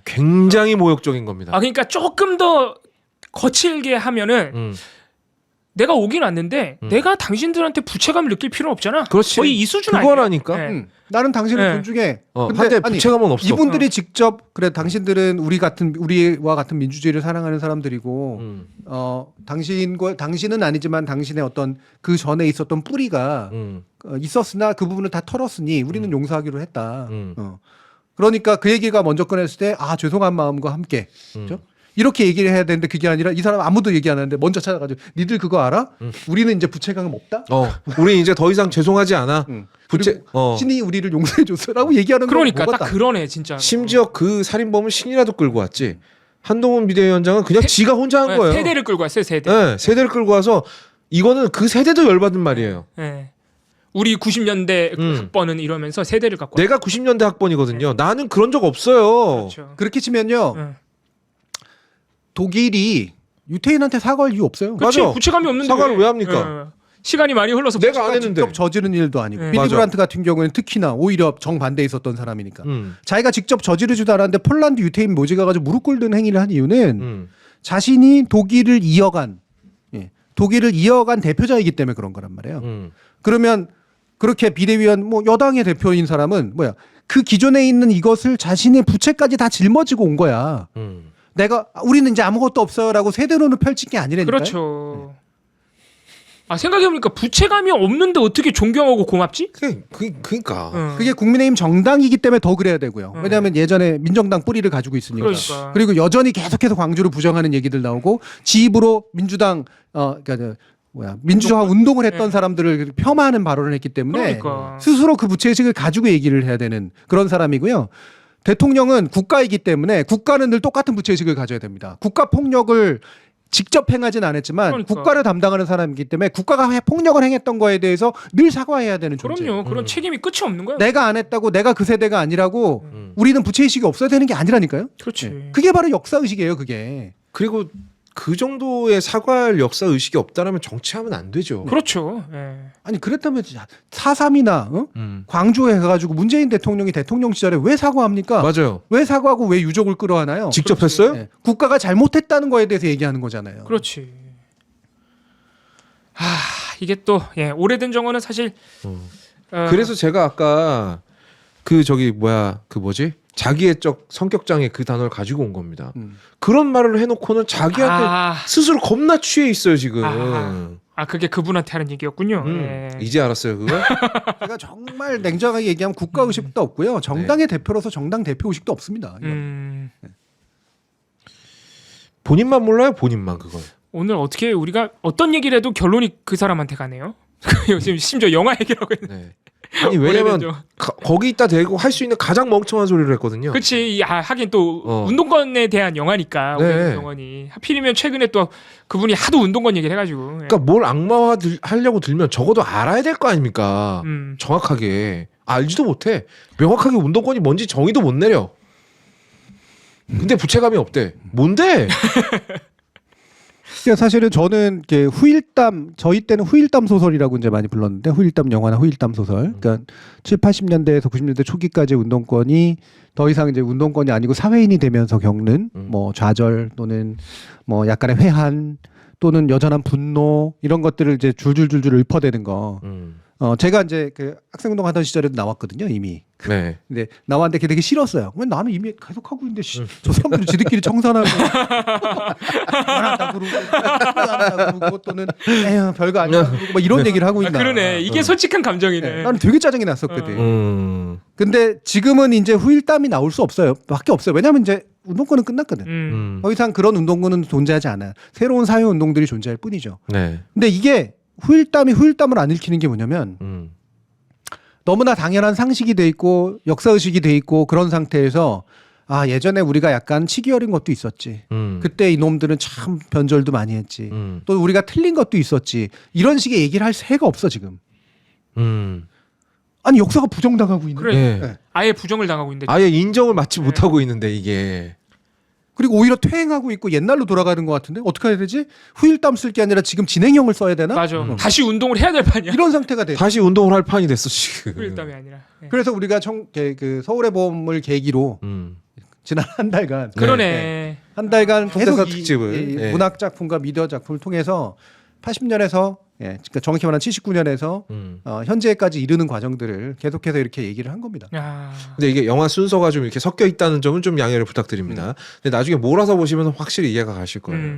굉장히 모욕적인 겁니다. 그러니까 조금 더 거칠게 하면은 내가 오긴 왔는데 내가 당신들한테 부채감을 느낄 필요는 없잖아. 그렇지. 거의 이 수준 아니야. 그거라니까. 나는 당신을 존중해. 근데 부채감은 없어. 이분들이 직접 그래 당신들은 우리와 같은 민주주의를 사랑하는 사람들이고 당신은 아니지만 당신의 어떤 그 전에 있었던 뿌리가 있었으나 그 부분을 다 털었으니 우리는 용서하기로 했다. 그러니까 그 얘기가 먼저 꺼냈을 때 죄송한 마음과 함께 그렇죠? 이렇게 얘기를 해야 되는데 그게 아니라 이 사람 아무도 얘기 안 하는데 먼저 찾아가지고 니들 그거 알아? 우리는 이제 부채감은 없다? 우리 이제 더 이상 죄송하지 않아. 부채 신이 우리를 용서해 줬어라고 얘기하는 거 그러니까 딱 그러네 진짜. 심지어 그 살인범은 신이라도 끌고 왔지. 한동훈 비대위원장은 그냥 지가 혼자 한 거예요. 세대를 끌고 왔어요. 세대. 네, 세대를 끌고 와서 이거는 그 세대도 열받은 말이에요. 네. 우리 90년대 학번은 이러면서 세대를 갖고 내가 90년대 학번이거든요. 나는 그런 적 없어요. 그렇죠. 그렇게 치면요. 독일이 유태인한테 사과할 이유 없어요. 그렇지. 맞아. 부채감이 없는데 사과를 왜 합니까? 시간이 많이 흘러서 내가 안 했는데. 직접 저지른 일도 아니고 네. 빌리 맞아. 브란트 같은 경우에는 특히나 오히려 정반대에 있었던 사람이니까 자기가 직접 저지르지도 않았는데 폴란드 유태인 모지가 가지고 무릎 꿇는 행위를 한 이유는 자신이 독일을 이어간 대표자이기 때문에 그런 거란 말이에요. 그러면 그렇게 비대위원 뭐 여당의 대표인 사람은 뭐야 그 기존에 있는 이것을 자신의 부채까지 다 짊어지고 온 거야. 우리는 이제 아무것도 없어요라고 세대론을 펼친 게 아니라니까요. 그렇죠. 생각해보니까 부채감이 없는데 어떻게 존경하고 고맙지? 그러니까. 그게 국민의힘 정당이기 때문에 더 그래야 되고요. 왜냐하면 예전에 민정당 뿌리를 가지고 있으니까. 그러니까. 그리고 여전히 계속해서 광주를 부정하는 얘기들 나오고 지 입으로 민주당 민주화 운동을 했던 사람들을 폄하하는 발언을 했기 때문에 그러니까. 스스로 그 부채의식을 가지고 얘기를 해야 되는 그런 사람이고요. 대통령은 국가이기 때문에 국가는 늘 똑같은 부채의식을 가져야 됩니다. 국가 폭력을 직접 행하진 않았지만 그러니까. 국가를 담당하는 사람이기 때문에 국가가 폭력을 행했던 거에 대해서 늘 사과해야 되는 존재. 그럼요. 그런 책임이 끝이 없는 거예요. 내가 안 했다고 내가 그 세대가 아니라고 우리는 부채의식이 없어야 되는 게 아니라니까요. 그렇지. 그게 바로 역사의식이에요. 그게. 그리고 그 정도의 사과할 역사 의식이 없다라면 정치하면 안 되죠. 그렇죠. 아니 그랬다면 4.3이나 광주에 가가지고 문재인 대통령이 대통령 시절에 왜 사과합니까? 맞아요. 왜 사과하고 왜 유족을 끌어안아요? 직접 했어요? 네. 국가가 잘못했다는 거에 대해서 얘기하는 거잖아요. 그렇지. 이게 또 오래된 정원은 사실 그래서 제가 아까 그 자기애적 성격장애 그 단어를 가지고 온 겁니다. 그런 말을 해놓고는 자기한테 스스로 겁나 취해 있어요 지금. 그게 그분한테 하는 얘기였군요. 이제 알았어요 그거? 제가 정말 냉정하게 얘기하면 국가 의식도 없고요. 정당의 대표로서 정당 대표 의식도 없습니다. 본인만 몰라요 본인만 그걸. 오늘 어떻게 우리가 어떤 얘기를 해도 결론이 그 사람한테 가네요. 지금 심지어 영화 얘기라고 했는데. 네. 아니 왜냐면 거기 있다 대고 할 수 있는 가장 멍청한 소리를 했거든요. 그렇지. 하긴 또 운동권에 대한 영화니까 네. 영화니 하필이면 최근에 또 그분이 하도 운동권 얘기를 해가지고. 그러니까 뭘 악마화 하려고 들면 적어도 알아야 될 거 아닙니까? 정확하게 알지도 못해. 명확하게 운동권이 뭔지 정의도 못 내려. 근데 부채감이 없대. 뭔데? 사실은 저는 후일담 저희 때는 후일담 소설이라고 이제 많이 불렀는데 후일담 영화나 후일담 소설. 그러니까 7, 80년대에서 90년대 초기까지 운동권이 더 이상 이제 운동권이 아니고 사회인이 되면서 겪는 뭐 좌절 또는 뭐 약간의 회한 또는 여전한 분노 이런 것들을 이제 줄줄줄줄 읊어대는 거. 제가 이제 그 학생운동 하던 시절에도 나왔거든요 이미. 네. 근데 나왔는데 그게 되게 싫었어요. 왜 나는 이미 계속 하고 있는데 저 사람들이 지들끼리 청산하고 그만한다 그러고 또는 에휴 별거 아니야 그러고 막 이런 얘기를 하고 있나. 그러네. 이게 솔직한 감정이네. 네, 나는 되게 짜증이 났었거든. 근데 지금은 이제 후일담이 나올 수 없어요. 밖에 없어요. 왜냐하면 이제 운동권은 끝났거든. 더 이상 그런 운동권은 존재하지 않아요. 새로운 사회 운동들이 존재할 뿐이죠. 네. 근데 이게 후일담이 후일담을 안 읽히는 게 뭐냐면 너무나 당연한 상식이 돼 있고 역사의식이 돼 있고 그런 상태에서 예전에 우리가 약간 치기 어린 것도 있었지. 그때 이놈들은 참 변절도 많이 했지. 또 우리가 틀린 것도 있었지. 이런 식의 얘기를 할 새가 없어 지금. 아니 역사가 부정당하고 있는. 그래. 네. 아예 부정을 당하고 있는데. 아예 인정을 받지 못하고 있는데 이게. 그리고 오히려 퇴행하고 있고 옛날로 돌아가는 것 같은데 어떻게 해야 되지? 후일담 쓸 게 아니라 지금 진행형을 써야 되나? 맞아. 다시 운동을 해야 될 판이야. 이런 상태가 돼. 다시 운동을 할 판이 됐어 지금. 후일담이 아니라. 그래서 우리가 그 서울의 봄을 계기로 지난 한 달간 그러네. 한 달간 계속 현대사 특집을 문학 작품과 미디어 작품을 통해서 80년에서 그러니까 정확히 말하면 79년에서 현재까지 이르는 과정들을 계속해서 이렇게 얘기를 한 겁니다. 근데 이게 영화 순서가 좀 이렇게 섞여 있다는 점은 좀 양해를 부탁드립니다. 근데 나중에 몰아서 보시면 확실히 이해가 가실 거예요.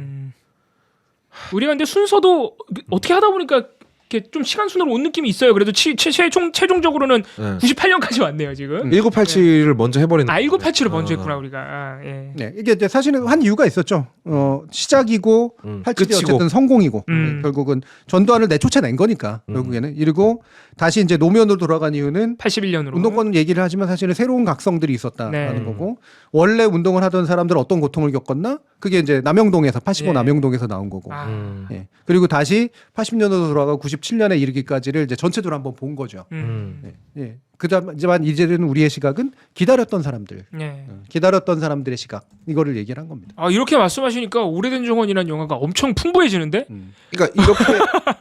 우리가 근데 순서도 어떻게 하다 보니까 이렇게 좀 시간 순으로 온 느낌이 있어요. 그래도 최종적으로는 98년까지 왔네요 지금. 1987을 먼저 해버리는. 1987을 먼저 했구나 우리가. 네, 이게 이제 사실은 한 이유가 있었죠. 시작이고 87이 끝이고. 어쨌든 성공이고 음. 결국은 전두환을 내쫓아낸 거니까 결국에는 이러고 다시 이제 노무현으로 돌아간 이유는 81년으로 운동권 얘기를 하지만 사실은 새로운 각성들이 있었다라는 네. 거고 원래 운동을 하던 사람들은 어떤 고통을 겪었나 그게 이제 남영동에서 85 예. 남영동에서 나온 거고 아. 예. 그리고 다시 80년으로 돌아가 97년에 이르기까지를 이제 전체적으로 한번 본 거죠. 음. 예. 예. 그다음에 이제는 우리의 시각은 기다렸던 사람들, 네. 기다렸던 사람들의 시각 이거를 얘기를 한 겁니다. 아 이렇게 말씀하시니까 오래된 정원이라는 영화가 엄청 풍부해지는데. 그러니까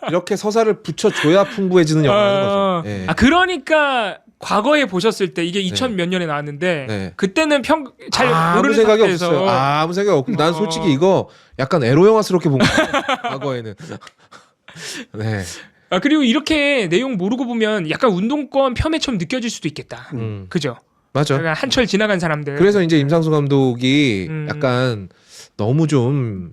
이렇게 서사를 붙여줘야 풍부해지는 영화라는 거죠. 예. 아 그러니까 과거에 보셨을 때 이게 2000 몇 년에 나왔는데 네. 그때는 잘 아무 모르는 생각이 상태에서 없었어요. 아무 생각 없고 난 솔직히 이거 약간 에로 영화스럽게 본 거예요. 과거에는. 네. 아 그리고 이렇게 내용 모르고 보면 약간 운동권 폄훼처럼 느껴질 수도 있겠다. 그죠? 맞아. 약간 한철 지나간 사람들. 그래서 이제 임상수 감독이 음. 약간 너무 좀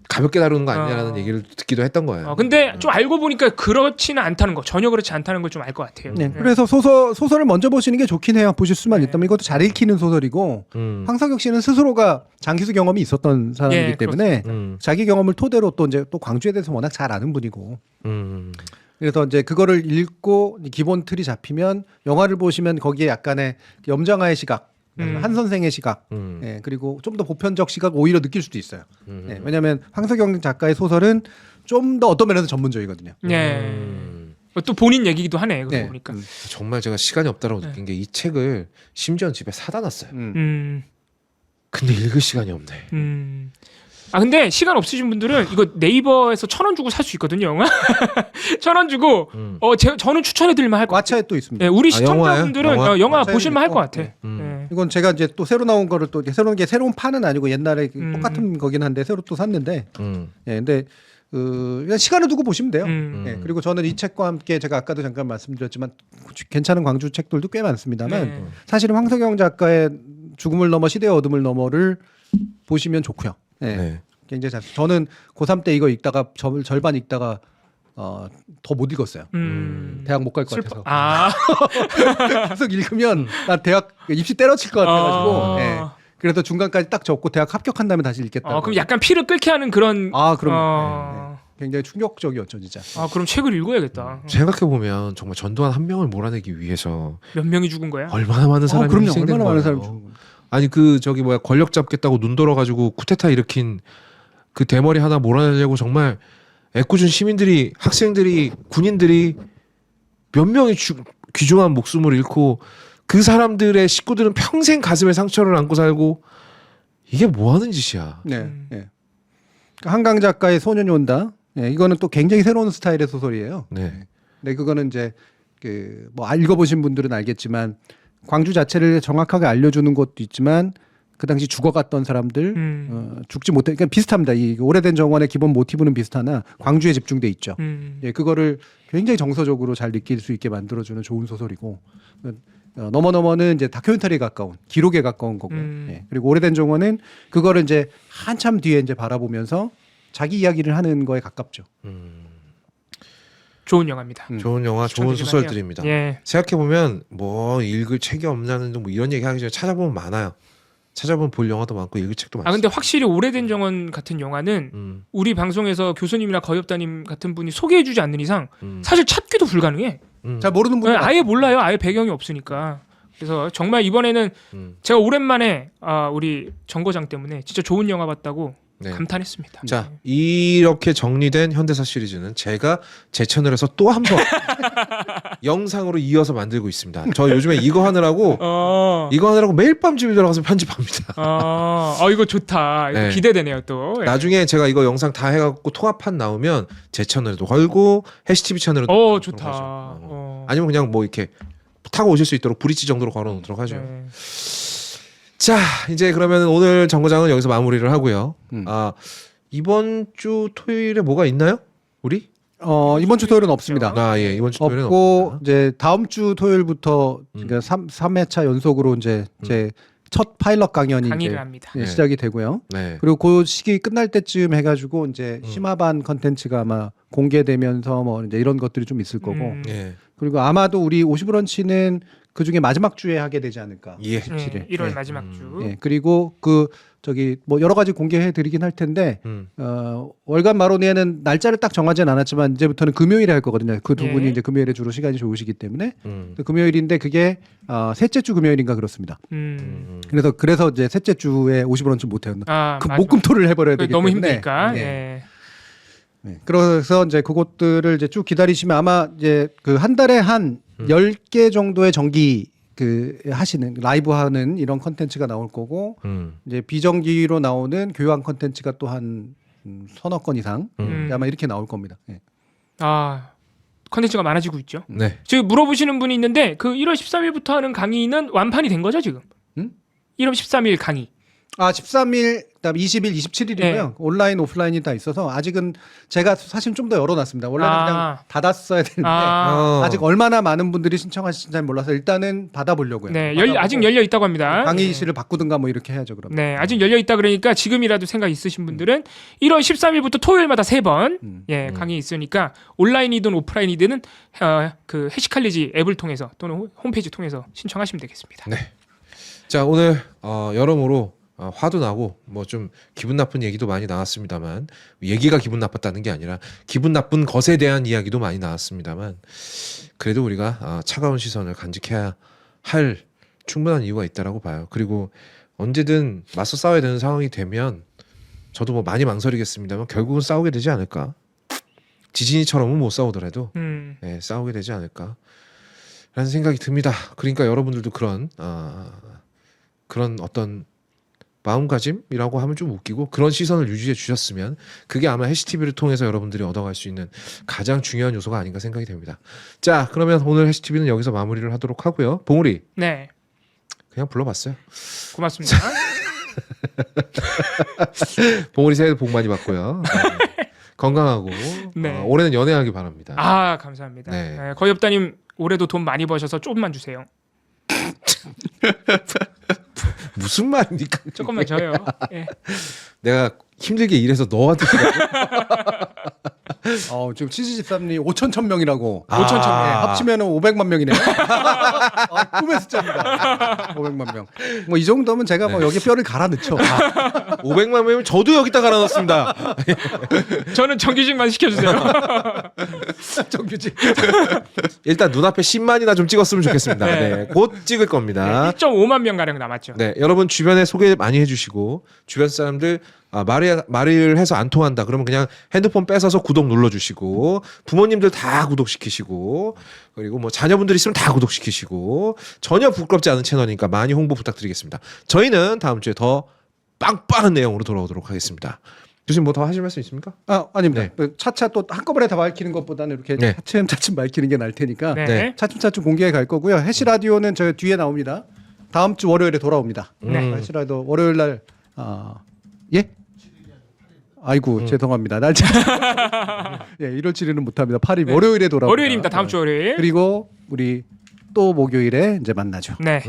가볍게 다루는 거 아니냐라는 얘기를 듣기도 했던 거예요. 근데 좀 알고 보니까 그렇지는 않다는 거, 전혀 그렇지 않다는 걸 좀 알 것 같아요. 네. 그래서 소설을 먼저 보시는 게 좋긴 해요. 보실 수만 있다면 이것도 잘 읽히는 소설이고 황석혁 씨는 스스로가 장기수 경험이 있었던 사람이기 예, 때문에 자기 경험을 토대로 또 이제 또 광주에 대해서 워낙 잘 아는 분이고 그래서 이제 그거를 읽고 기본 틀이 잡히면 영화를 보시면 거기에 약간의 염정아의 시각, 한 선생의 시각, 예, 그리고 좀 더 보편적 시각 오히려 느낄 수도 있어요. 예, 왜냐하면 황석영 작가의 소설은 좀 더 어떤 면에서 전문적이거든요. 네. 또 본인 얘기기도 하네. 그거 네. 보니까. 정말 제가 시간이 없다라고 느낀 게 이 책을 심지어 집에 사다 놨어요. 근데 읽을 시간이 없네. 아 근데 시간 없으신 분들은 이거 네이버에서 1,000원 주고 살 수 있거든요, 영화. 1,000원 주고 저는 추천해드릴만 할 것 같아요. 왓챠에 또 있습니다. 네, 우리 아, 시청자분들은 영화요? 영화 왓챠에 보실만 할 것 있고, 같아. 네. 네. 이건 제가 이제 또 새로 나온 거를 또 새로운 판은 아니고 옛날에 똑같은 거긴 한데 새로 또 샀는데, 예, 근데 그냥 시간을 두고 보시면 돼요. 예, 그리고 저는 이 책과 함께 제가 아까도 잠깐 말씀드렸지만 괜찮은 광주 책들도 꽤 많습니다만 네. 사실은 황석영 작가의 죽음을 넘어 시대의 어둠을 넘어를 보시면 좋고요. 예. 네. 굉장히 잘. 저는 고3 때 이거 읽다가 절반 읽다가 더 못 읽었어요. 대학 못 갈 것 같아서. 아, 계속 읽으면 나 대학 입시 때려칠 것 같아가지고. 예. 그래서 중간까지 딱 접고 대학 합격한 다음에 다시 읽겠다. 그럼 약간 피를 끓게 하는 그런. 그럼 굉장히 충격적이었죠, 진짜. 그럼 책을 읽어야겠다. 생각해 보면 정말 전두환 한 명을 몰아내기 위해서 몇 명이 죽은 거야? 얼마나 많은 사람이 그럼요. 희생된 얼마나 많은 거예요. 사람이 죽은 거예요. 아니 권력 잡겠다고 눈 돌아가지고 쿠데타 일으킨 그 대머리 하나 몰아내려고 정말 애꿎은 시민들이, 학생들이, 군인들이 몇 명이 귀중한 목숨을 잃고 그 사람들의 식구들은 평생 가슴에 상처를 안고 살고 이게 뭐 하는 짓이야. 네. 예. 한강 작가의 소년이 온다. 예, 이거는 또 굉장히 새로운 스타일의 소설이에요. 네. 네, 그거는 이제 뭐 읽어보신 분들은 알겠지만 광주 자체를 정확하게 알려주는 것도 있지만 그 당시 죽어갔던 사람들 죽지 못해. 그러니까 비슷합니다. 이 오래된 정원의 기본 모티브는 비슷하나 광주에 집중돼 있죠. 예, 그거를 굉장히 정서적으로 잘 느낄 수 있게 만들어주는 좋은 소설이고 넘어는 이제 다큐멘터리에 가까운 기록에 가까운 거고. 예, 그리고 오래된 정원은 그거를 이제 한참 뒤에 이제 바라보면서 자기 이야기를 하는 거에 가깝죠. 좋은 영화입니다. 좋은 영화, 좋은 추천드리긴 소설들입니다. 하네요. 예. 생각해 보면 뭐 읽을 책이 없냐는 뭐 이런 얘기 하기 전에 찾아보면 많아요. 찾아보면 볼 영화도 많고 읽을 책도 많아요. 근데 확실히 오래된 정원 같은 영화는 우리 방송에서 교수님이나 거엽다님 같은 분이 소개해주지 않는 이상 사실 찾기도 불가능해. 잘 모르는 분들 아예 몰라요. 아예 배경이 없으니까. 그래서 정말 이번에는 제가 오랜만에 우리 정거장 때문에 진짜 좋은 영화 봤다고 네. 감탄했습니다. 자, 이렇게 정리된 현대사 시리즈는 제가 제 채널에서 또 한 번 영상으로 이어서 만들고 있습니다. 저 요즘에 이거 하느라고 매일 밤 집에 들어가서 편집합니다. 이거 좋다. 이거 네. 기대되네요 또. 예. 나중에 제가 이거 영상 다 해갖고 통합판 나오면 제 채널에도 걸고 해시TV 채널에도 좋다. 아니면 그냥 뭐 이렇게 타고 오실 수 있도록 브릿지 정도로 걸어놓도록 하죠. 네. 자, 이제 그러면 오늘 정거장은 여기서 마무리를 하고요. 이번 주 토요일에 뭐가 있나요? 우리? 이번 주 토요일은 없습니다. 예, 이번 주 토요일은 없고 없습니다. 이제 다음 주 토요일부터 그러니까 3회차 연속으로 이제 제 첫 파일럿 강연이 강의를 이제 합니다. 네. 시작이 되고요. 네. 그리고 그 시기 끝날 때쯤 해가지고 이제 심화반 컨텐츠가 아마 공개되면서 뭐 이제 이런 것들이 좀 있을 거고. 예. 그리고 아마도 우리 50브런치는 그 중에 마지막 주에 하게 되지 않을까. 예. 27일. 1월 마지막 주. 예. 그리고 그 저기 뭐 여러 가지 공개해 드리긴 할 텐데 월간 마로니에는 날짜를 딱 정하진 않았지만 이제부터는 금요일에 할 거거든요. 그 두 분이 예. 이제 금요일에 주로 시간이 좋으시기 때문에 금요일인데 그게 셋째 주 금요일인가 그렇습니다. 그래서 이제 셋째 주에 50원쯤 못 해요. 그 맞아. 목금토를 해버려야 되기 너무 때문에 힘드니까. 예. 예. 네. 그래서 이제 그것들을 이제 쭉 기다리시면 아마 이제 그 한 달에 한 10개 정도의 정기 그 하시는 라이브 하는 이런 컨텐츠가 나올 거고 이제 비정기로 나오는 교양 컨텐츠가 또 한 서너 건 이상 아마 이렇게 나올 겁니다. 예. 컨텐츠가 많아지고 있죠. 네. 지금 물어보시는 분이 있는데 그 1월 13일부터 하는 강의는 완판이 된 거죠 지금? 1월 13일 강의. 13일, 그다음 20일, 27일이고요. 네. 온라인, 오프라인이 다 있어서 아직은 제가 사실 좀 더 열어놨습니다. 원래는 그냥 닫았어야 되는데 아직 얼마나 많은 분들이 신청하실지 잘 몰라서 일단은 받아보려고요. 네, 아직 열려 있다고 합니다. 강의실을 바꾸든가 뭐 이렇게 해야죠. 그러면. 네, 아직 열려 있다 그러니까 지금이라도 생각 있으신 분들은 1월 13일부터 토요일마다 3번 강의 있으니까 온라인이든 오프라인이든 그 해시칼리지 앱을 통해서 또는 홈페이지 통해서 신청하시면 되겠습니다. 네. 자, 오늘 여러모로 화도 나고 뭐 좀 기분 나쁜 얘기도 많이 나왔습니다만 얘기가 기분 나빴다는 게 아니라 기분 나쁜 것에 대한 이야기도 많이 나왔습니다만 그래도 우리가 차가운 시선을 간직해야 할 충분한 이유가 있다라고 봐요. 그리고 언제든 맞서 싸워야 되는 상황이 되면 저도 뭐 많이 망설이겠습니다만 결국은 싸우게 되지 않을까. 지진이처럼은 못 싸우더라도 네, 싸우게 되지 않을까 라는 생각이 듭니다. 그러니까 여러분들도 그런 어떤 마음가짐이라고 하면 좀 웃기고 그런 시선을 유지해 주셨으면 그게 아마 해시TV를 통해서 여러분들이 얻어갈 수 있는 가장 중요한 요소가 아닌가 생각이 됩니다. 자, 그러면 오늘 해시TV는 여기서 마무리를 하도록 하고요. 봉우리. 네. 그냥 불러봤어요. 고맙습니다. 봉우리 새해 복 많이 받고요. 건강하고 네. 올해는 연애하기 바랍니다. 감사합니다. 네. 네, 거의없다님 올해도 돈 많이 버셔서 조금만 주세요. 무슨 말입니까? 조금만 줘요. 예. 내가 힘들게 일해서 너한테 지금 73님 5천 1000명이라고 5천 1000명. 합치면 500만 명이네요. 꿈의 숫자입니다. 500만 명. 뭐 이 정도면 제가 뭐 여기 뼈를 갈아 넣죠. 500만 명이면 저도 여기다 갈아 넣습니다. 저는 정규직만 시켜주세요. 정규직. 일단 눈앞에 10만이나 좀 찍었으면 좋겠습니다. 네. 곧 찍을 겁니다. 1.5만 명 가량 남았죠. 네, 여러분 주변에 소개 많이 해주시고 주변 사람들 말을 해서 안 통한다 그러면 그냥 핸드폰 뺏어서 구독 눌러주시고 부모님들 다 구독시키시고 그리고 뭐 자녀분들 있으면 다 구독시키시고 전혀 부끄럽지 않은 채널이니까 많이 홍보 부탁드리겠습니다. 저희는 다음 주에 더 빵빵한 내용으로 돌아오도록 하겠습니다. 교수님 뭐 더 하실 말씀 있습니까? 아닙니다. 네. 차차 또 한꺼번에 다 밝히는 것보다는 이렇게 네. 차츰차츰 밝히는 게 나을 테니까 네. 차츰차츰 공개해 갈 거고요. 해시 라디오는 저 뒤에 나옵니다. 다음 주 월요일에 돌아옵니다. 해시 라디오 월요일 날 예? 아이고 죄송합니다. 날짜 1월 7일은 못합니다. 8일 네. 월요일에 돌아옵니다. 월요일입니다. 다음 주 월요일. 그리고 우리 또 목요일에 이제 만나죠. 네.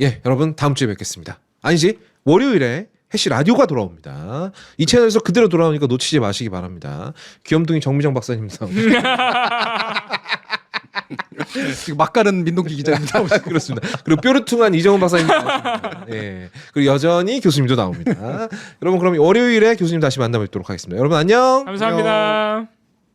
예, 여러분 다음 주에 뵙겠습니다. 아니지 월요일에 해시 라디오가 돌아옵니다. 이 채널에서 그대로 돌아오니까 놓치지 마시기 바랍니다. 귀염둥이 정미정 박사님 지금 막가는 민동기 기자입니다. 그렇습니다. 그리고 뾰루퉁한 이정훈 박사님 나오십니다. 예. 그리고 여전히 교수님도 나옵니다. 여러분 그럼 월요일에 교수님 다시 만나 뵙도록 하겠습니다. 여러분 안녕. 감사합니다.